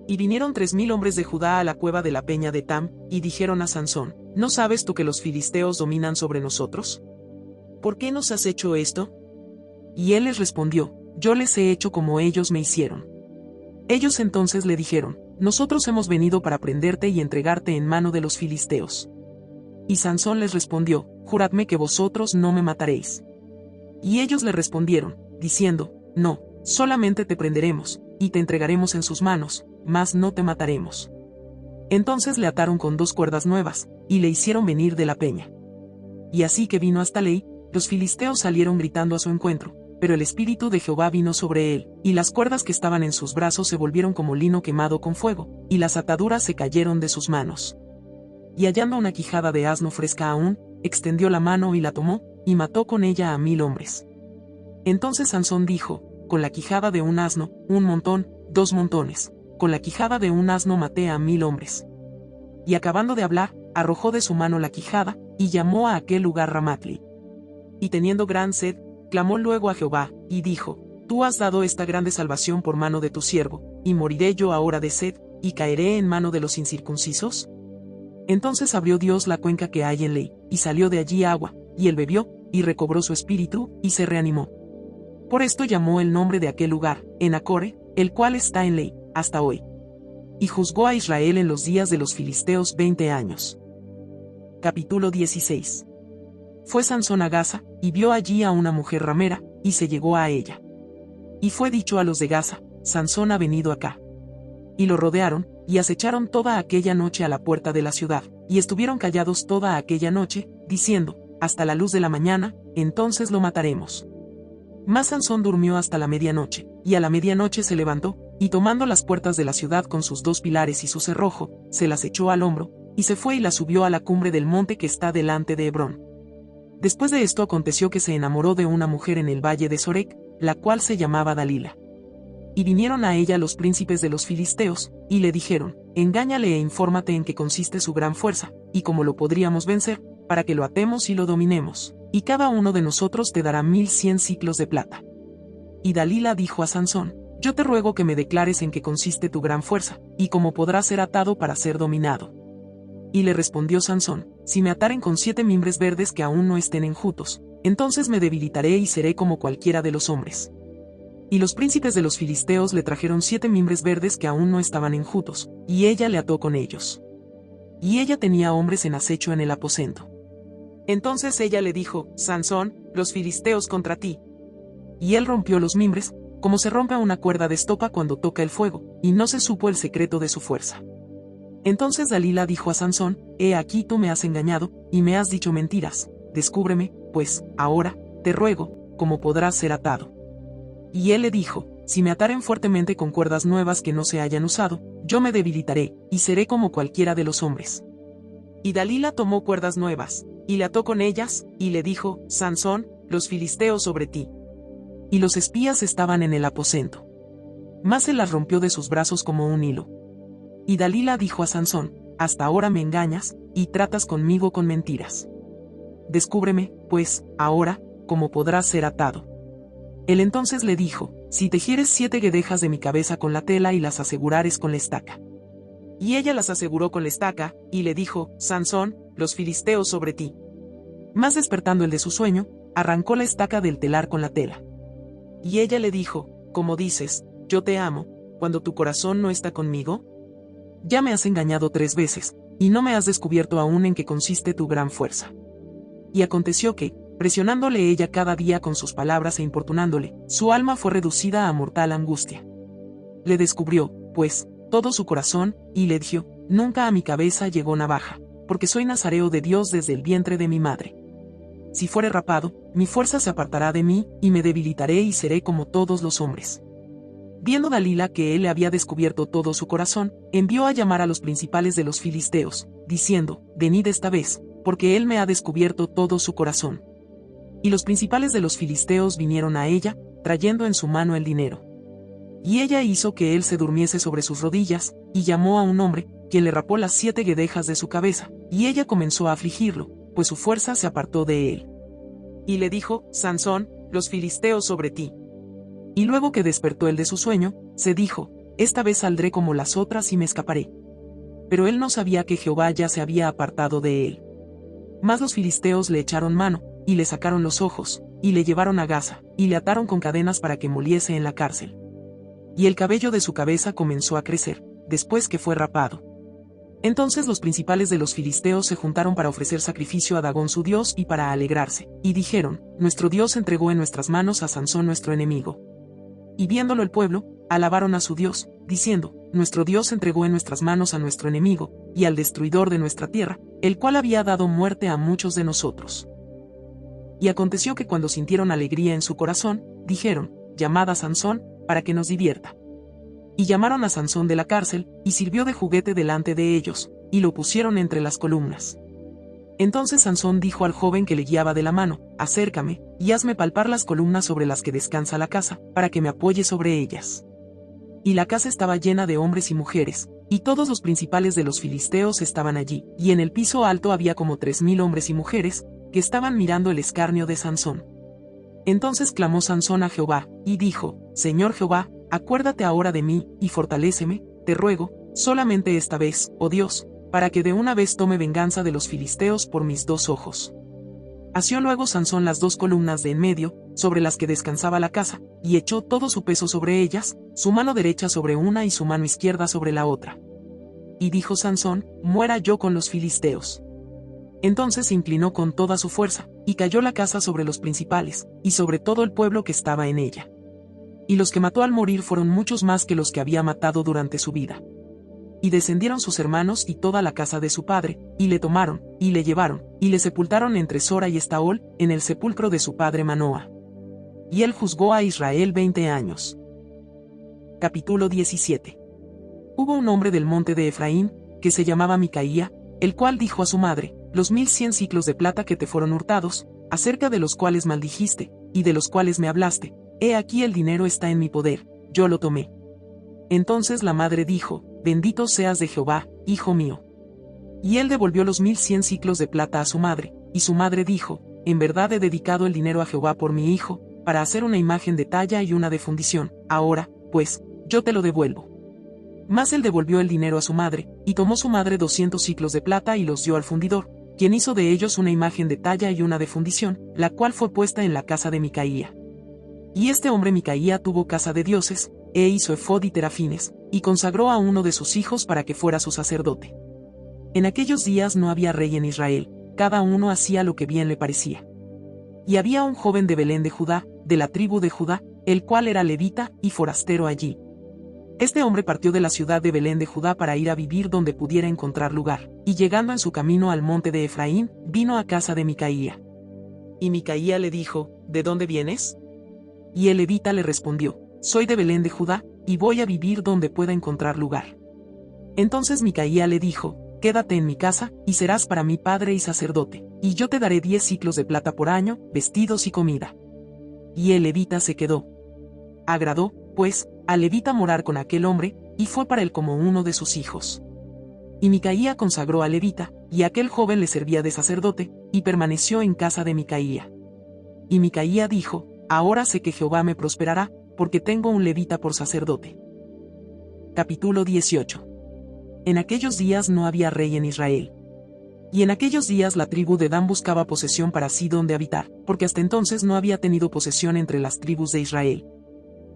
Y vinieron 3000 hombres de Judá a la cueva de la peña de Tam, y dijeron a Sansón, ¿no sabes tú que los filisteos dominan sobre nosotros? ¿Por qué nos has hecho esto? Y él les respondió, yo les he hecho como ellos me hicieron. Ellos entonces le dijeron, nosotros hemos venido para prenderte y entregarte en mano de los filisteos. Y Sansón les respondió, juradme que vosotros no me mataréis. Y ellos le respondieron, diciendo, no, solamente te prenderemos, y te entregaremos en sus manos, mas no te mataremos. Entonces le ataron con 2 cuerdas nuevas, y le hicieron venir de la peña. Y así que vino hasta Lei, los filisteos salieron gritando a su encuentro, pero el espíritu de Jehová vino sobre él, y las cuerdas que estaban en sus brazos se volvieron como lino quemado con fuego, y las ataduras se cayeron de sus manos. Y hallando una quijada de asno fresca aún, extendió la mano y la tomó, y mató con ella a 1000 hombres. Entonces Sansón dijo, con la quijada de un asno, 1 montón, 2 montones, con la quijada de un asno maté a 1000 hombres. Y acabando de hablar, arrojó de su mano la quijada, y llamó a aquel lugar Ramatli. Y teniendo gran sed, clamó luego a Jehová, y dijo, tú has dado esta grande salvación por mano de tu siervo, y moriré yo ahora de sed, y caeré en mano de los incircuncisos. Entonces abrió Dios la cuenca que hay en Lei, y salió de allí agua, y él bebió, y recobró su espíritu, y se reanimó. Por esto llamó el nombre de aquel lugar, Enacore, el cual está en Lei, hasta hoy. Y juzgó a Israel en los días de los filisteos 20 años. Capítulo 16. Fue Sansón a Gaza, y vio allí a una mujer ramera, y se llegó a ella. Y fue dicho a los de Gaza, Sansón ha venido acá. Y lo rodearon, y acecharon toda aquella noche a la puerta de la ciudad, y estuvieron callados toda aquella noche, diciendo, hasta la luz de la mañana, entonces lo mataremos. Mas Sansón durmió hasta la medianoche, y a la medianoche se levantó, y tomando las puertas de la ciudad con sus 2 pilares y su cerrojo, se las echó al hombro, y se fue y las subió a la cumbre del monte que está delante de Hebrón. Después de esto aconteció que se enamoró de una mujer en el valle de Sorek, la cual se llamaba Dalila. Y vinieron a ella los príncipes de los filisteos, y le dijeron, engáñale e infórmate en qué consiste su gran fuerza, y cómo lo podríamos vencer, para que lo atemos y lo dominemos, y cada uno de nosotros te dará 1100 siclos de plata. Y Dalila dijo a Sansón, yo te ruego que me declares en qué consiste tu gran fuerza, y cómo podrás ser atado para ser dominado. Y le respondió Sansón, si me ataren con 7 mimbres verdes que aún no estén enjutos, entonces me debilitaré y seré como cualquiera de los hombres. Y los príncipes de los filisteos le trajeron 7 mimbres verdes que aún no estaban enjutos, y ella le ató con ellos. Y ella tenía hombres en acecho en el aposento. Entonces ella le dijo, Sansón, los filisteos contra ti. Y él rompió los mimbres, como se rompe una cuerda de estopa cuando toca el fuego, y no se supo el secreto de su fuerza. Entonces Dalila dijo a Sansón, he aquí tú me has engañado, y me has dicho mentiras, descúbreme, pues, ahora, te ruego, cómo podrás ser atado. Y él le dijo, si me ataren fuertemente con cuerdas nuevas que no se hayan usado, yo me debilitaré, y seré como cualquiera de los hombres. Y Dalila tomó cuerdas nuevas, y le ató con ellas, y le dijo, Sansón, los filisteos sobre ti. Y los espías estaban en el aposento. Mas él las rompió de sus brazos como un hilo. Y Dalila dijo a Sansón, hasta ahora me engañas, y tratas conmigo con mentiras. Descúbreme, pues, ahora, cómo podrás ser atado. Él entonces le dijo, si tejieres 7 guedejas de mi cabeza con la tela y las asegurares con la estaca. Y ella las aseguró con la estaca, y le dijo, Sansón, los filisteos sobre ti. Mas despertando el de su sueño, arrancó la estaca del telar con la tela. Y ella le dijo, como dices, yo te amo, cuando tu corazón no está conmigo. Ya me has engañado 3 veces, y no me has descubierto aún en qué consiste tu gran fuerza. Y aconteció que, presionándole ella cada día con sus palabras e importunándole, su alma fue reducida a mortal angustia. Le descubrió, pues, todo su corazón, y le dijo, nunca a mi cabeza llegó navaja, porque soy nazareo de Dios desde el vientre de mi madre. Si fuere rapado, mi fuerza se apartará de mí, y me debilitaré y seré como todos los hombres. Viendo Dalila que él le había descubierto todo su corazón, envió a llamar a los principales de los filisteos, diciendo, venid esta vez, porque él me ha descubierto todo su corazón. Y los principales de los filisteos vinieron a ella, trayendo en su mano el dinero. Y ella hizo que él se durmiese sobre sus rodillas, y llamó a un hombre, quien le rapó las 7 guedejas de su cabeza, y ella comenzó a afligirlo, pues su fuerza se apartó de él. Y le dijo, Sansón, los filisteos sobre ti. Y luego que despertó él de su sueño, se dijo, esta vez saldré como las otras y me escaparé. Pero él no sabía que Jehová ya se había apartado de él. Mas los filisteos le echaron mano, y le sacaron los ojos, y le llevaron a Gaza, y le ataron con cadenas para que moliese en la cárcel. Y el cabello de su cabeza comenzó a crecer, después que fue rapado. Entonces los principales de los filisteos se juntaron para ofrecer sacrificio a Dagón su dios y para alegrarse, y dijeron, nuestro Dios entregó en nuestras manos a Sansón nuestro enemigo. Y viéndolo el pueblo, alabaron a su Dios, diciendo, nuestro Dios entregó en nuestras manos a nuestro enemigo, y al destruidor de nuestra tierra, el cual había dado muerte a muchos de nosotros. Y aconteció que cuando sintieron alegría en su corazón, dijeron, llamad a Sansón, para que nos divierta. Y llamaron a Sansón de la cárcel, y sirvió de juguete delante de ellos, y lo pusieron entre las columnas. Entonces Sansón dijo al joven que le guiaba de la mano, acércame, y hazme palpar las columnas sobre las que descansa la casa, para que me apoye sobre ellas. Y la casa estaba llena de hombres y mujeres, y todos los principales de los filisteos estaban allí, y en el piso alto había como 3000 hombres y mujeres, que estaban mirando el escarnio de Sansón. Entonces clamó Sansón a Jehová, y dijo, Señor Jehová, acuérdate ahora de mí, y fortaléceme, te ruego, solamente esta vez, oh Dios, para que de una vez tome venganza de los filisteos por mis 2 ojos. Asió luego Sansón las 2 columnas de en medio, sobre las que descansaba la casa, y echó todo su peso sobre ellas, su mano derecha sobre una y su mano izquierda sobre la otra. Y dijo Sansón, muera yo con los filisteos. Entonces se inclinó con toda su fuerza, y cayó la casa sobre los principales, y sobre todo el pueblo que estaba en ella. Y los que mató al morir fueron muchos más que los que había matado durante su vida. Y descendieron sus hermanos y toda la casa de su padre, y le tomaron, y le llevaron, y le sepultaron entre Sora y Estaol, en el sepulcro de su padre Manoa. Y él juzgó a Israel 20 años. Capítulo 17. Hubo un hombre del monte de Efraín, que se llamaba Micaía, el cual dijo a su madre, los 1100 siclos de plata que te fueron hurtados, acerca de los cuales maldijiste, y de los cuales me hablaste, he aquí el dinero está en mi poder, yo lo tomé. Entonces la madre dijo, bendito seas de Jehová, hijo mío. Y él devolvió los 1100 siclos de plata a su madre, y su madre dijo, en verdad he dedicado el dinero a Jehová por mi hijo, para hacer una imagen de talla y una de fundición, ahora, pues, yo te lo devuelvo. Mas él devolvió el dinero a su madre, y tomó su madre 200 siclos de plata y los dio al fundidor, quien hizo de ellos una imagen de talla y una de fundición, la cual fue puesta en la casa de Micaía. Y este hombre Micaía tuvo casa de dioses, e hizo efod y terafines, y consagró a uno de sus hijos para que fuera su sacerdote. En aquellos días no había rey en Israel, cada uno hacía lo que bien le parecía. Y había un joven de Belén de Judá, de la tribu de Judá, el cual era levita y forastero allí. Este hombre partió de la ciudad de Belén de Judá para ir a vivir donde pudiera encontrar lugar, y llegando en su camino al monte de Efraín, vino a casa de Micaía. Y Micaía le dijo, ¿de dónde vienes? Y el levita le respondió, soy de Belén de Judá, y voy a vivir donde pueda encontrar lugar. Entonces Micaía le dijo, quédate en mi casa, y serás para mí padre y sacerdote, y yo te daré 10 siclos de plata por año, vestidos y comida. Y el levita se quedó. Agradó, pues, al levita morar con aquel hombre, y fue para él como uno de sus hijos. Y Micaía consagró al levita, y aquel joven le servía de sacerdote, y permaneció en casa de Micaía. Y Micaía dijo, ahora sé que Jehová me prosperará, porque tengo un levita por sacerdote. Capítulo 18. En aquellos días no había rey en Israel. Y en aquellos días la tribu de Dan buscaba posesión para sí donde habitar, porque hasta entonces no había tenido posesión entre las tribus de Israel.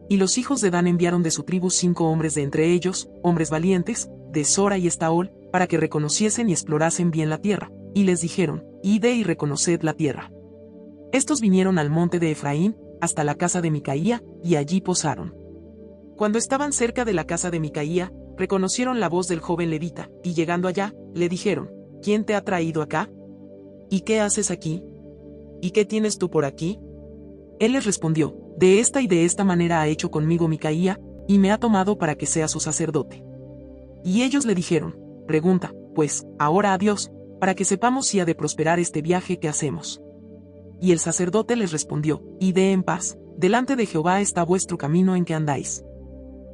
Y los hijos de Dan enviaron de su tribu 5 hombres de entre ellos, hombres valientes, de Sora y Estaol, para que reconociesen y explorasen bien la tierra, y les dijeron, id y reconoced la tierra. Estos vinieron al monte de Efraín, hasta la casa de Micaía, y allí posaron. Cuando estaban cerca de la casa de Micaía, reconocieron la voz del joven levita, y llegando allá, le dijeron, ¿quién te ha traído acá? ¿Y qué haces aquí? ¿Y qué tienes tú por aquí? Él les respondió, de esta y de esta manera ha hecho conmigo Micaía, y me ha tomado para que sea su sacerdote. Y ellos le dijeron, pregunta, pues, ahora a Dios, para que sepamos si ha de prosperar este viaje que hacemos. Y el sacerdote les respondió, id en paz, delante de Jehová está vuestro camino en que andáis.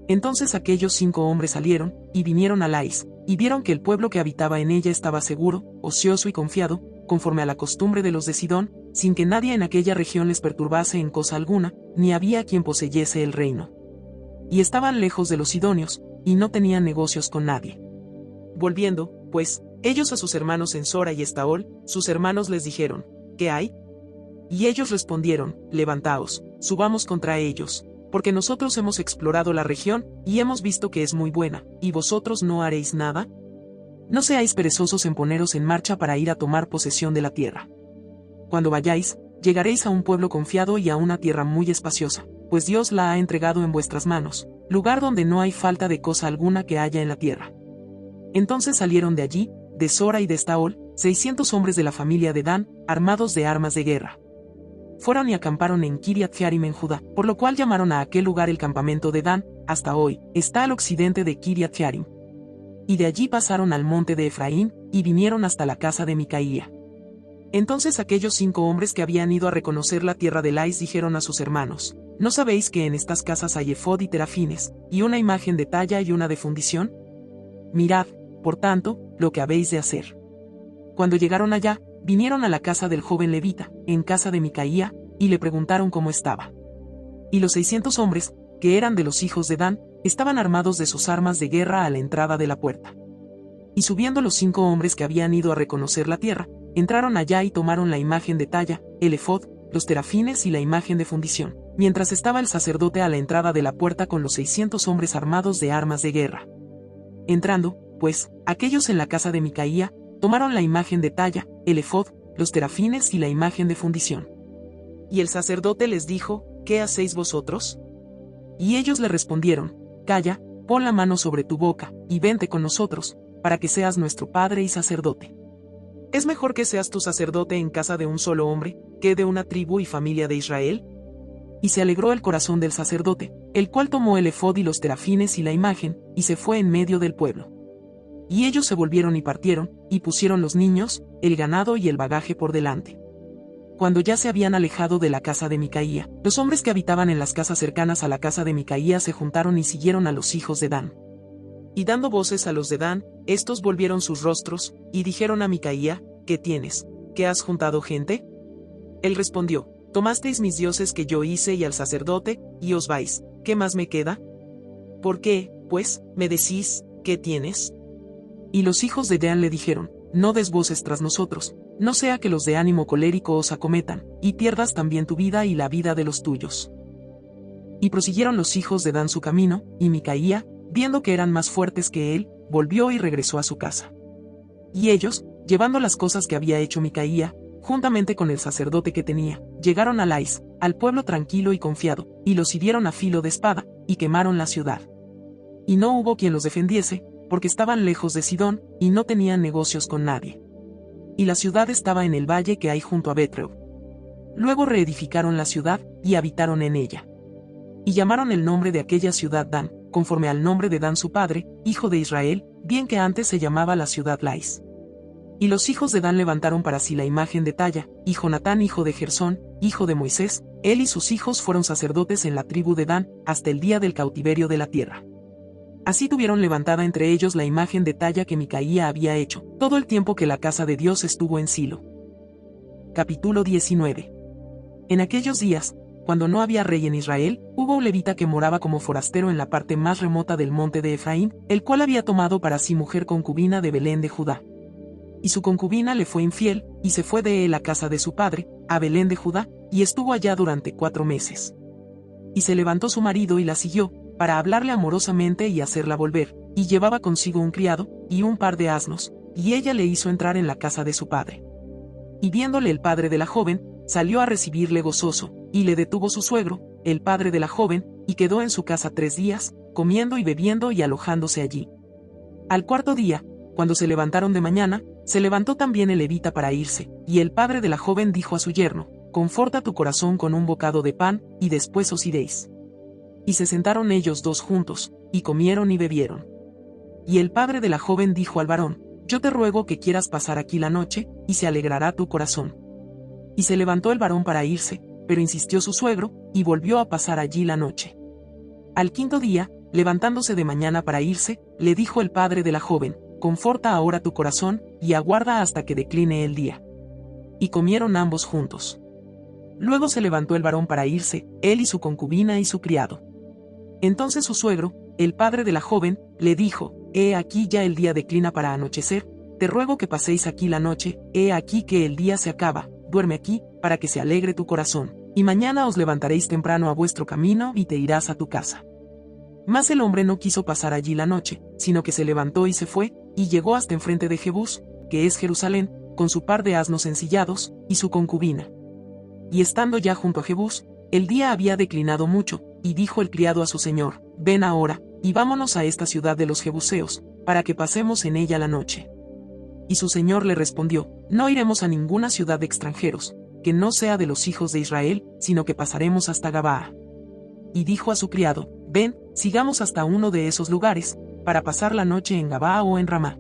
Entonces aquellos 5 hombres salieron, y vinieron a Lais, y vieron que el pueblo que habitaba en ella estaba seguro, ocioso y confiado, conforme a la costumbre de los de Sidón, sin que nadie en aquella región les perturbase en cosa alguna, ni había quien poseyese el reino. Y estaban lejos de los sidonios, y no tenían negocios con nadie. Volviendo, pues, ellos a sus hermanos en Sora y Estaol, sus hermanos les dijeron, ¿qué hay? Y ellos respondieron, levantaos, subamos contra ellos, porque nosotros hemos explorado la región, y hemos visto que es muy buena, ¿y vosotros no haréis nada? No seáis perezosos en poneros en marcha para ir a tomar posesión de la tierra. Cuando vayáis, llegaréis a un pueblo confiado y a una tierra muy espaciosa, pues Dios la ha entregado en vuestras manos, lugar donde no hay falta de cosa alguna que haya en la tierra. Entonces salieron de allí, de Sora y de Estaol, 600 hombres de la familia de Dan, armados de armas de guerra. Fueron y acamparon en Kiriat Jearim en Judá, por lo cual llamaron a aquel lugar el campamento de Dan, hasta hoy, está al occidente de Kiriat Jearim. Y de allí pasaron al monte de Efraín, y vinieron hasta la casa de Micaía. Entonces aquellos 5 hombres que habían ido a reconocer la tierra de Lais dijeron a sus hermanos, ¿no sabéis que en estas casas hay efod y terafines, y una imagen de talla y una de fundición? Mirad, por tanto, lo que habéis de hacer. Cuando llegaron allá, vinieron a la casa del joven levita, en casa de Micaía, y le preguntaron cómo estaba. Y los 600 hombres, que eran de los hijos de Dan, estaban armados de sus armas de guerra a la entrada de la puerta. Y subiendo los 5 hombres que habían ido a reconocer la tierra, entraron allá y tomaron la imagen de talla, el efod, los terafines y la imagen de fundición, mientras estaba el sacerdote a la entrada de la puerta con los 600 hombres armados de armas de guerra. Entrando, pues, aquellos en la casa de Micaía, tomaron la imagen de talla, el efod, los terafines y la imagen de fundición. Y el sacerdote les dijo, ¿qué hacéis vosotros? Y ellos le respondieron, calla, pon la mano sobre tu boca, y vente con nosotros, para que seas nuestro padre y sacerdote. ¿Es mejor que seas tu sacerdote en casa de un solo hombre, que de una tribu y familia de Israel? Y se alegró el corazón del sacerdote, el cual tomó el efod y los terafines y la imagen, y se fue en medio del pueblo. Y ellos se volvieron y partieron, y pusieron los niños, el ganado y el bagaje por delante. Cuando ya se habían alejado de la casa de Micaía, los hombres que habitaban en las casas cercanas a la casa de Micaía se juntaron y siguieron a los hijos de Dan. Y dando voces a los de Dan, estos volvieron sus rostros, y dijeron a Micaía, ¿qué tienes? ¿Qué has juntado gente? Él respondió, tomasteis mis dioses que yo hice y al sacerdote, y os vais, ¿qué más me queda? ¿Por qué, pues, me decís, qué tienes? Y los hijos de Dan le dijeron, no des voces tras nosotros, no sea que los de ánimo colérico os acometan, y pierdas también tu vida y la vida de los tuyos. Y prosiguieron los hijos de Dan su camino, y Micaía, viendo que eran más fuertes que él, volvió y regresó a su casa. Y ellos, llevando las cosas que había hecho Micaía, juntamente con el sacerdote que tenía, llegaron a Lais, al pueblo tranquilo y confiado, y los hirieron a filo de espada, y quemaron la ciudad. Y no hubo quien los defendiese, porque estaban lejos de Sidón, y no tenían negocios con nadie. Y la ciudad estaba en el valle que hay junto a Betreu. Luego reedificaron la ciudad, y habitaron en ella. Y llamaron el nombre de aquella ciudad Dan, conforme al nombre de Dan su padre, hijo de Israel, bien que antes se llamaba la ciudad Lais. Y los hijos de Dan levantaron para sí la imagen de talla, y Jonatán hijo de Gersón, hijo de Moisés, él y sus hijos fueron sacerdotes en la tribu de Dan, hasta el día del cautiverio de la tierra. Así tuvieron levantada entre ellos la imagen de talla que Micaía había hecho, todo el tiempo que la casa de Dios estuvo en Silo. Capítulo 19. En aquellos días, cuando no había rey en Israel, hubo un levita que moraba como forastero en la parte más remota del monte de Efraín, el cual había tomado para sí mujer concubina de Belén de Judá. Y su concubina le fue infiel, y se fue de él a casa de su padre, a Belén de Judá, y estuvo allá durante 4 meses. Y se levantó su marido y la siguió, para hablarle amorosamente y hacerla volver, y llevaba consigo un criado, y un par de asnos, y ella le hizo entrar en la casa de su padre. Y viéndole el padre de la joven, salió a recibirle gozoso, y le detuvo su suegro, el padre de la joven, y quedó en su casa 3 días, comiendo y bebiendo y alojándose allí. Al 4.º día, cuando se levantaron de mañana, se levantó también el levita para irse, y el padre de la joven dijo a su yerno, conforta tu corazón con un bocado de pan, y después os iréis. Y se sentaron ellos 2 juntos, y comieron y bebieron. Y el padre de la joven dijo al varón, yo te ruego que quieras pasar aquí la noche, y se alegrará tu corazón. Y se levantó el varón para irse, pero insistió su suegro, y volvió a pasar allí la noche. Al 5.º día, levantándose de mañana para irse, le dijo el padre de la joven, conforta ahora tu corazón, y aguarda hasta que decline el día. y comieron ambos juntos. Luego se levantó el varón para irse, él y su concubina y su criado. Entonces su suegro, el padre de la joven, le dijo: He aquí ya el día declina para anochecer, te ruego que paséis aquí la noche, he aquí que el día se acaba, duerme aquí, para que se alegre tu corazón, y mañana os levantaréis temprano a vuestro camino y te irás a tu casa. Mas el hombre no quiso pasar allí la noche, sino que se levantó y se fue, y llegó hasta enfrente de Jebús, que es Jerusalén, con su par de asnos ensillados, y su concubina. Y estando ya junto a Jebús, el día había declinado mucho, y dijo el criado a su señor: Ven ahora, y vámonos a esta ciudad de los Jebuseos, para que pasemos en ella la noche. Y su señor le respondió: No iremos a ninguna ciudad de extranjeros, que no sea de los hijos de Israel, sino que pasaremos hasta Gabaa. Y dijo a su criado: Ven, sigamos hasta uno de esos lugares, para pasar la noche en Gabaa o en Ramá.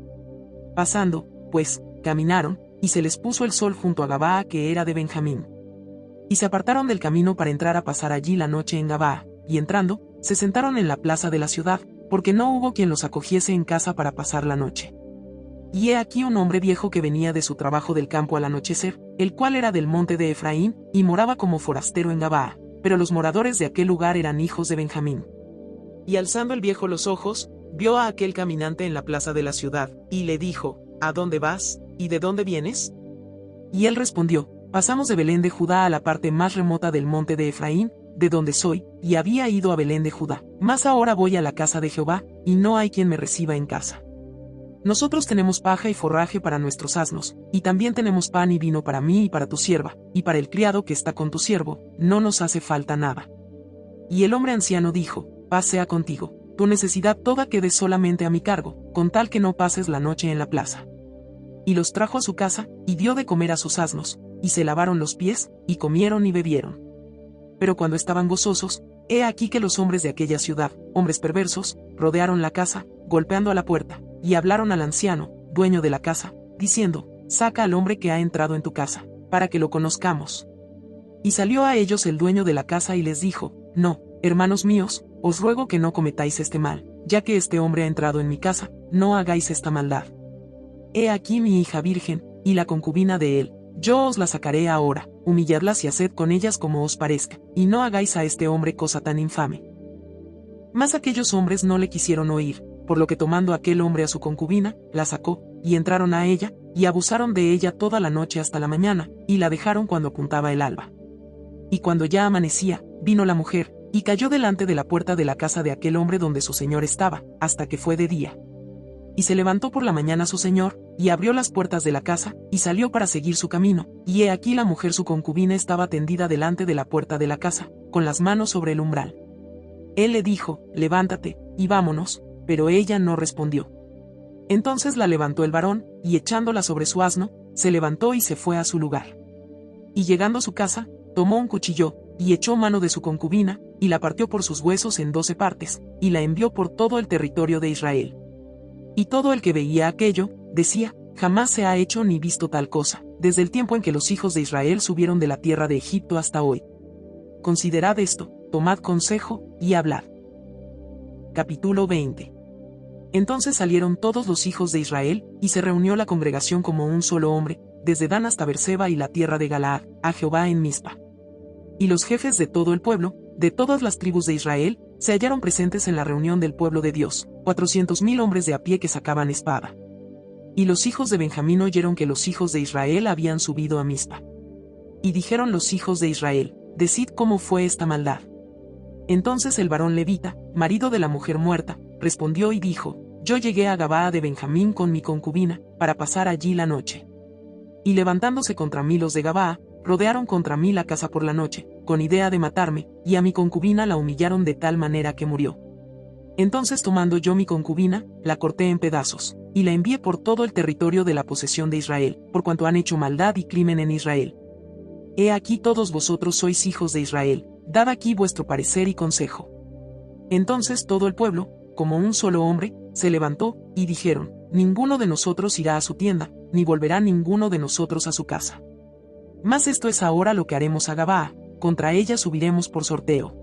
Pasando, pues, caminaron, y se les puso el sol junto a Gabaa, que era de Benjamín. Y se apartaron del camino para entrar a pasar allí la noche en Gabaa, y entrando, se sentaron en la plaza de la ciudad, porque no hubo quien los acogiese en casa para pasar la noche. Y he aquí un hombre viejo que venía de su trabajo del campo al anochecer, el cual era del monte de Efraín, y moraba como forastero en Gabaa, pero los moradores de aquel lugar eran hijos de Benjamín. Y alzando el viejo los ojos, vio a aquel caminante en la plaza de la ciudad, y le dijo: ¿A dónde vas, y de dónde vienes? Y él respondió: Pasamos de Belén de Judá a la parte más remota del monte de Efraín, de donde soy, y había ido a Belén de Judá. Mas ahora voy a la casa de Jehová, y no hay quien me reciba en casa. Nosotros tenemos paja y forraje para nuestros asnos, y también tenemos pan y vino para mí y para tu sierva, y para el criado que está con tu siervo, no nos hace falta nada. Y el hombre anciano dijo: Paz sea contigo, tu necesidad toda quede solamente a mi cargo, con tal que no pases la noche en la plaza. Y los trajo a su casa, y dio de comer a sus asnos, y se lavaron los pies, y comieron y bebieron. Pero cuando estaban gozosos, he aquí que los hombres de aquella ciudad, hombres perversos, rodearon la casa, golpeando a la puerta, y hablaron al anciano, dueño de la casa, diciendo: Saca al hombre que ha entrado en tu casa, para que lo conozcamos. Y salió a ellos el dueño de la casa y les dijo: No, hermanos míos, os ruego que no cometáis este mal, ya que este hombre ha entrado en mi casa, no hagáis esta maldad. He aquí mi hija virgen, y la concubina de él, yo os la sacaré ahora, humilladlas y haced con ellas como os parezca, y no hagáis a este hombre cosa tan infame. Mas aquellos hombres no le quisieron oír, por lo que tomando aquel hombre a su concubina, la sacó, y entraron a ella, y abusaron de ella toda la noche hasta la mañana, y la dejaron cuando apuntaba el alba. Y cuando ya amanecía, vino la mujer, y cayó delante de la puerta de la casa de aquel hombre donde su señor estaba, hasta que fue de día. Y se levantó por la mañana su señor, y abrió las puertas de la casa, y salió para seguir su camino, y he aquí la mujer su concubina estaba tendida delante de la puerta de la casa, con las manos sobre el umbral. Él le dijo: Levántate, y vámonos, pero ella no respondió. Entonces la levantó el varón, y echándola sobre su asno, se levantó y se fue a su lugar. Y llegando a su casa, tomó un cuchillo, y echó mano de su concubina, y la partió por sus huesos en 12 partes, y la envió por todo el territorio de Israel. Y todo el que veía aquello, decía: Jamás se ha hecho ni visto tal cosa, desde el tiempo en que los hijos de Israel subieron de la tierra de Egipto hasta hoy. Considerad esto, tomad consejo, y hablad. Capítulo 20. Entonces salieron todos los hijos de Israel, y se reunió la congregación como un solo hombre, desde Dan hasta Berseba y la tierra de Galaad, a Jehová en Mizpa. Y los jefes de todo el pueblo, de todas las tribus de Israel, se hallaron presentes en la reunión del pueblo de Dios, 400,000 hombres de a pie que sacaban espada. Y los hijos de Benjamín oyeron que los hijos de Israel habían subido a Mizpa. Y dijeron los hijos de Israel: Decid cómo fue esta maldad. Entonces el varón levita, marido de la mujer muerta, respondió y dijo: Yo llegué a Gabaa de Benjamín con mi concubina, para pasar allí la noche. Y levantándose contra mí los de Gabaa, rodearon contra mí la casa por la noche, con idea de matarme, y a mi concubina la humillaron de tal manera que murió. Entonces tomando yo mi concubina, la corté en pedazos, y la envié por todo el territorio de la posesión de Israel, por cuanto han hecho maldad y crimen en Israel. He aquí todos vosotros sois hijos de Israel, dad aquí vuestro parecer y consejo. Entonces todo el pueblo, como un solo hombre, se levantó, y dijeron: Ninguno de nosotros irá a su tienda, ni volverá ninguno de nosotros a su casa. Mas esto es ahora lo que haremos a Gabaa, contra ella subiremos por sorteo.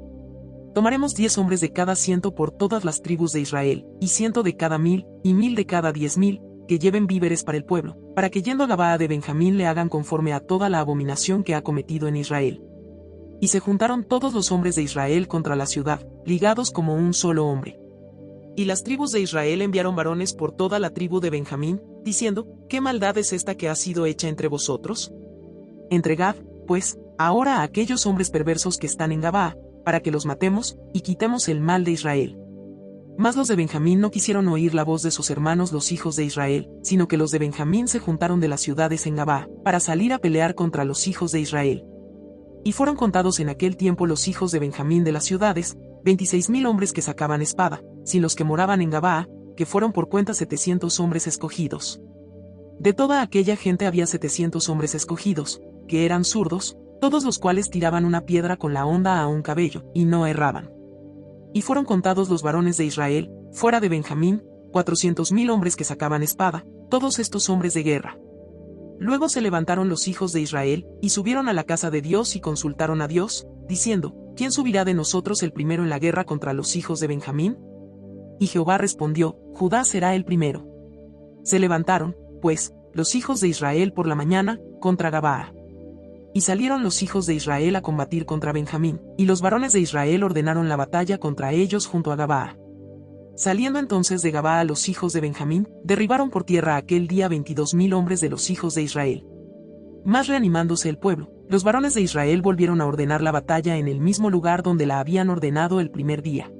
Tomaremos 10 hombres de cada 100 por todas las tribus de Israel, y 100 de cada 1000, y 1000 de cada 10,000, que lleven víveres para el pueblo, para que yendo a Gabaa de Benjamín le hagan conforme a toda la abominación que ha cometido en Israel. Y se juntaron todos los hombres de Israel contra la ciudad, ligados como un solo hombre. Y las tribus de Israel enviaron varones por toda la tribu de Benjamín, diciendo, ¿qué maldad es esta que ha sido hecha entre vosotros? Entregad, pues, ahora a aquellos hombres perversos que están en Gabaa, para que los matemos, y quitemos el mal de Israel. Mas los de Benjamín no quisieron oír la voz de sus hermanos los hijos de Israel, sino que los de Benjamín se juntaron de las ciudades en Gabaa, para salir a pelear contra los hijos de Israel. Y fueron contados en aquel tiempo los hijos de Benjamín de las ciudades, 26,000 hombres que sacaban espada, sin los que moraban en Gabaa, que fueron por cuenta 700 hombres escogidos. De toda aquella gente había 700 hombres escogidos, que eran zurdos, todos los cuales tiraban una piedra con la honda a un cabello, y no erraban. Y fueron contados los varones de Israel, fuera de Benjamín, 400,000 hombres que sacaban espada, todos estos hombres de guerra. Luego se levantaron los hijos de Israel, y subieron a la casa de Dios y consultaron a Dios, diciendo, ¿quién subirá de nosotros el primero en la guerra contra los hijos de Benjamín? Y Jehová respondió, Judá será el primero. Se levantaron, pues, los hijos de Israel por la mañana, contra Gabaa. Y salieron los hijos de Israel a combatir contra Benjamín, y los varones de Israel ordenaron la batalla contra ellos junto a Gabaa. Saliendo entonces de Gabaa los hijos de Benjamín, derribaron por tierra aquel día 22,000 hombres de los hijos de Israel. Mas reanimándose el pueblo, los varones de Israel volvieron a ordenar la batalla en el mismo lugar donde la habían ordenado el primer día.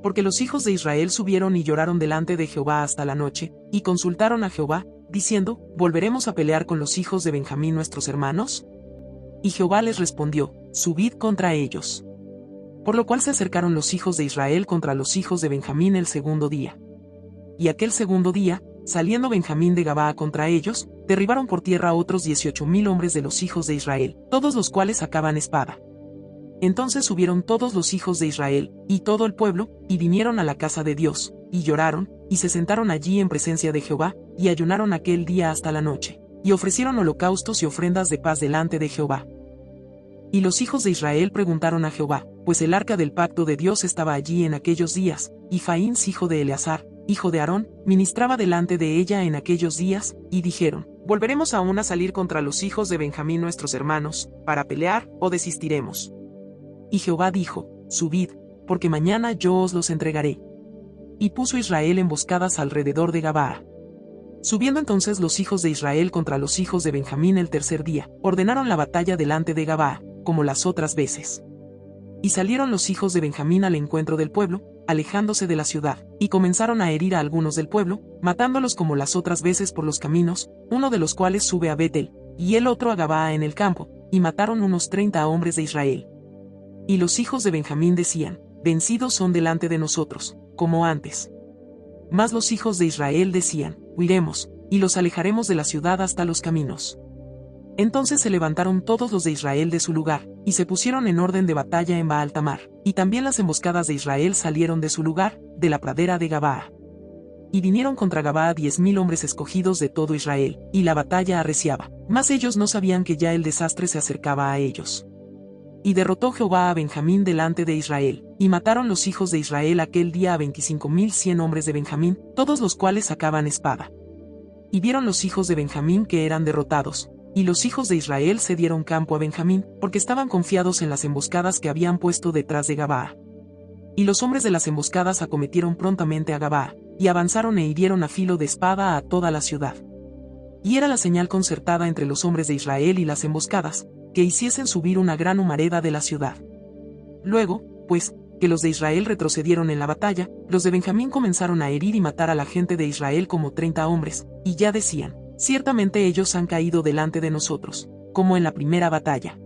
Porque los hijos de Israel subieron y lloraron delante de Jehová hasta la noche, y consultaron a Jehová, diciendo, ¿volveremos a pelear con los hijos de Benjamín nuestros hermanos? Y Jehová les respondió, subid contra ellos. Por lo cual se acercaron los hijos de Israel contra los hijos de Benjamín el segundo día. Y aquel segundo día, saliendo Benjamín de Gabaa contra ellos, derribaron por tierra otros 18,000 hombres de los hijos de Israel, todos los cuales sacaban espada. Entonces subieron todos los hijos de Israel, y todo el pueblo, y vinieron a la casa de Dios, y lloraron, y se sentaron allí en presencia de Jehová, y ayunaron aquel día hasta la noche, y ofrecieron holocaustos y ofrendas de paz delante de Jehová. Y los hijos de Israel preguntaron a Jehová, pues el arca del pacto de Dios estaba allí en aquellos días, y Faíns hijo de Eleazar, hijo de Aarón, ministraba delante de ella en aquellos días, y dijeron, ¿volveremos aún a salir contra los hijos de Benjamín nuestros hermanos, para pelear, o desistiremos? Y Jehová dijo, subid, porque mañana yo os los entregaré. Y puso Israel emboscadas alrededor de Gabaa. Subiendo entonces los hijos de Israel contra los hijos de Benjamín el tercer día, ordenaron la batalla delante de Gabaa, como las otras veces. Y salieron los hijos de Benjamín al encuentro del pueblo, alejándose de la ciudad, y comenzaron a herir a algunos del pueblo, matándolos como las otras veces por los caminos, uno de los cuales sube a Betel, y el otro a Gabaa en el campo, y mataron unos 30 hombres de Israel. Y los hijos de Benjamín decían, vencidos son delante de nosotros, como antes. Mas los hijos de Israel decían, huiremos, y los alejaremos de la ciudad hasta los caminos. Entonces se levantaron todos los de Israel de su lugar, y se pusieron en orden de batalla en Baal-Tamar, y también las emboscadas de Israel salieron de su lugar, de la pradera de Gabaa. Y vinieron contra Gabaa 10,000 hombres escogidos de todo Israel, y la batalla arreciaba, mas ellos no sabían que ya el desastre se acercaba a ellos. Y derrotó Jehová a Benjamín delante de Israel, y mataron los hijos de Israel aquel día a 25,100 hombres de Benjamín, todos los cuales sacaban espada. Y vieron los hijos de Benjamín que eran derrotados, y los hijos de Israel se dieron campo a Benjamín, porque estaban confiados en las emboscadas que habían puesto detrás de Gabaa. Y los hombres de las emboscadas acometieron prontamente a Gabaa, y avanzaron e hirieron a filo de espada a toda la ciudad. Y era la señal concertada entre los hombres de Israel y las emboscadas, que hiciesen subir una gran humareda de la ciudad. Luego, pues, que los de Israel retrocedieron en la batalla, los de Benjamín comenzaron a herir y matar a la gente de Israel como 30 hombres, y ya decían, ciertamente ellos han caído delante de nosotros, como en la primera batalla.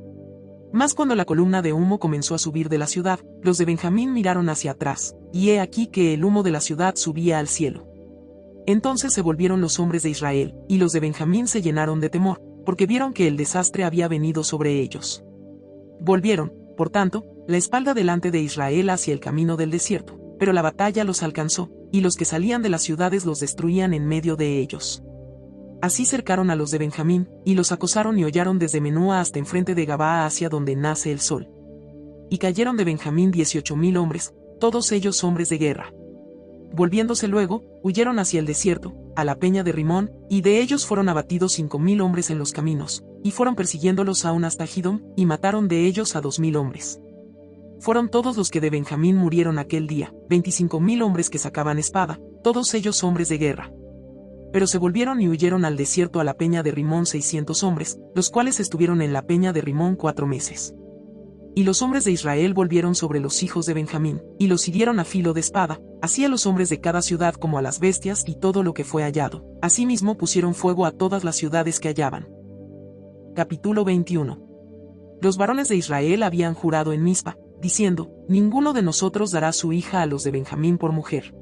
Mas cuando la columna de humo comenzó a subir de la ciudad, los de Benjamín miraron hacia atrás, y he aquí que el humo de la ciudad subía al cielo. Entonces se volvieron los hombres de Israel, y los de Benjamín se llenaron de temor, porque vieron que el desastre había venido sobre ellos. Volvieron, por tanto, la espalda delante de Israel hacia el camino del desierto, pero la batalla los alcanzó, y los que salían de las ciudades los destruían en medio de ellos. Así cercaron a los de Benjamín, y los acosaron y hollaron desde Menúa hasta enfrente de Gabaa hacia donde nace el sol. Y cayeron de Benjamín 18,000 hombres, todos ellos hombres de guerra. Volviéndose luego, huyeron hacia el desierto, a la peña de Rimón, y de ellos fueron abatidos 5000 hombres en los caminos, y fueron persiguiéndolos aún hasta Gidom, y mataron de ellos a 2000 hombres. Fueron todos los que de Benjamín murieron aquel día, 25.000 hombres que sacaban espada, todos ellos hombres de guerra. Pero se volvieron y huyeron al desierto a la peña de Rimón 600 hombres, los cuales estuvieron en la peña de Rimón 4 meses. Y los hombres de Israel volvieron sobre los hijos de Benjamín, y los hirieron a filo de espada, así a los hombres de cada ciudad como a las bestias y todo lo que fue hallado. Asimismo pusieron fuego a todas las ciudades que hallaban. Capítulo 21. Los varones de Israel habían jurado en Mizpa, diciendo, ninguno de nosotros dará su hija a los de Benjamín por mujer.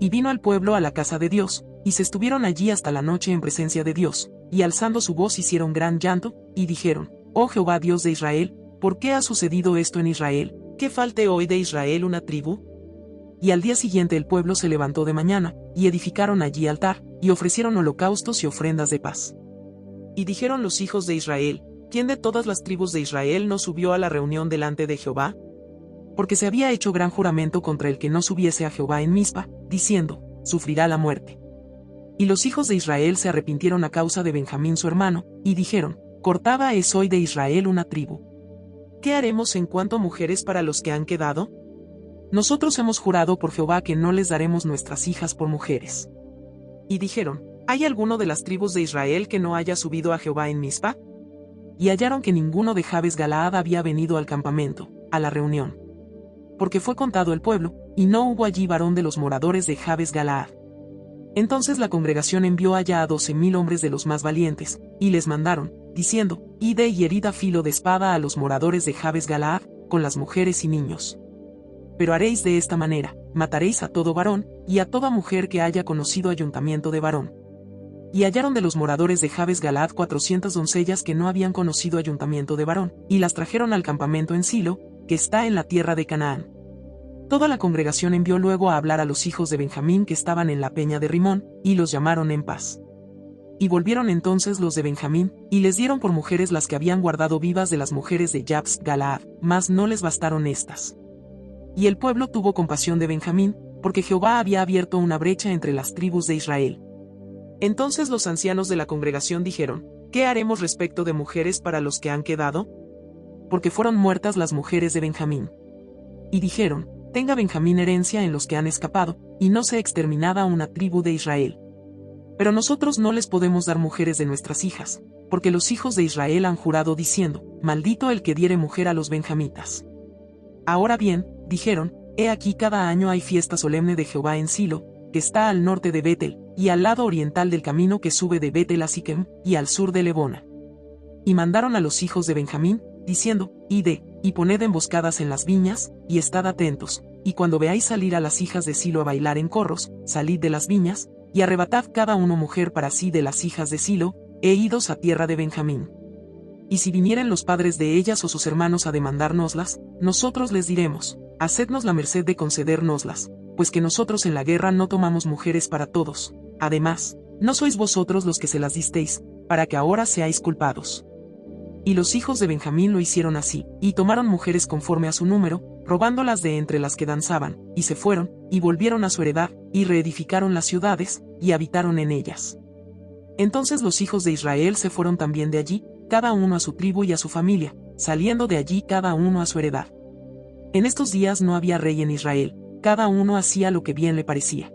Y vino el pueblo a la casa de Dios, y se estuvieron allí hasta la noche en presencia de Dios, y alzando su voz hicieron gran llanto, y dijeron, oh Jehová Dios de Israel, ¿por qué ha sucedido esto en Israel? ¿Que falte hoy de Israel una tribu? Y al día siguiente el pueblo se levantó de mañana, y edificaron allí altar, y ofrecieron holocaustos y ofrendas de paz. Y dijeron los hijos de Israel, ¿quién de todas las tribus de Israel no subió a la reunión delante de Jehová? Porque se había hecho gran juramento contra el que no subiese a Jehová en Mizpa, diciendo, sufrirá la muerte. Y los hijos de Israel se arrepintieron a causa de Benjamín su hermano, y dijeron, cortada es hoy de Israel una tribu. ¿Qué haremos en cuanto a mujeres para los que han quedado? Nosotros hemos jurado por Jehová que no les daremos nuestras hijas por mujeres. Y dijeron, ¿hay alguno de las tribus de Israel que no haya subido a Jehová en Mizpa? Y hallaron que ninguno de Jabes Galaad había venido al campamento, a la reunión. Porque fue contado el pueblo, y no hubo allí varón de los moradores de Jabes Galaad. Entonces la congregación envió allá a 12.000 hombres de los más valientes, y les mandaron, diciendo, id y herid a filo de espada a los moradores de Jabes Galaad, con las mujeres y niños. Pero haréis de esta manera, mataréis a todo varón, y a toda mujer que haya conocido ayuntamiento de varón. Y hallaron de los moradores de Jabes Galaad 400 doncellas que no habían conocido ayuntamiento de varón, y las trajeron al campamento en Silo, que está en la tierra de Canaán. Toda la congregación envió luego a hablar a los hijos de Benjamín que estaban en la peña de Rimón, y los llamaron en paz. Y volvieron entonces los de Benjamín, y les dieron por mujeres las que habían guardado vivas de las mujeres de Jabes Galaad, mas no les bastaron estas. Y el pueblo tuvo compasión de Benjamín, porque Jehová había abierto una brecha entre las tribus de Israel. Entonces los ancianos de la congregación dijeron, ¿qué haremos respecto de mujeres para los que han quedado? Porque fueron muertas las mujeres de Benjamín. Y dijeron, tenga Benjamín herencia en los que han escapado, y no sea exterminada una tribu de Israel. Pero nosotros no les podemos dar mujeres de nuestras hijas, porque los hijos de Israel han jurado diciendo, maldito el que diere mujer a los benjamitas. Ahora bien, dijeron, he aquí cada año hay fiesta solemne de Jehová en Silo, que está al norte de Betel, y al lado oriental del camino que sube de Betel a Siquem, y al sur de Lebona. Y mandaron a los hijos de Benjamín, diciendo, id, y poned emboscadas en las viñas, y estad atentos, y cuando veáis salir a las hijas de Silo a bailar en corros, salid de las viñas, y arrebatad cada uno mujer para sí de las hijas de Silo, e idos a tierra de Benjamín. Y si vinieren los padres de ellas o sus hermanos a demandárnoslas, nosotros les diremos, hacednos la merced de concedérnoslas, pues que nosotros en la guerra no tomamos mujeres para todos. Además, no sois vosotros los que se las disteis, para que ahora seáis culpados. Y los hijos de Benjamín lo hicieron así, y tomaron mujeres conforme a su número, robándolas de entre las que danzaban, y se fueron, y volvieron a su heredad, y reedificaron las ciudades, y habitaron en ellas. Entonces los hijos de Israel se fueron también de allí, cada uno a su tribu y a su familia, saliendo de allí cada uno a su heredad. En estos días no había rey en Israel, cada uno hacía lo que bien le parecía.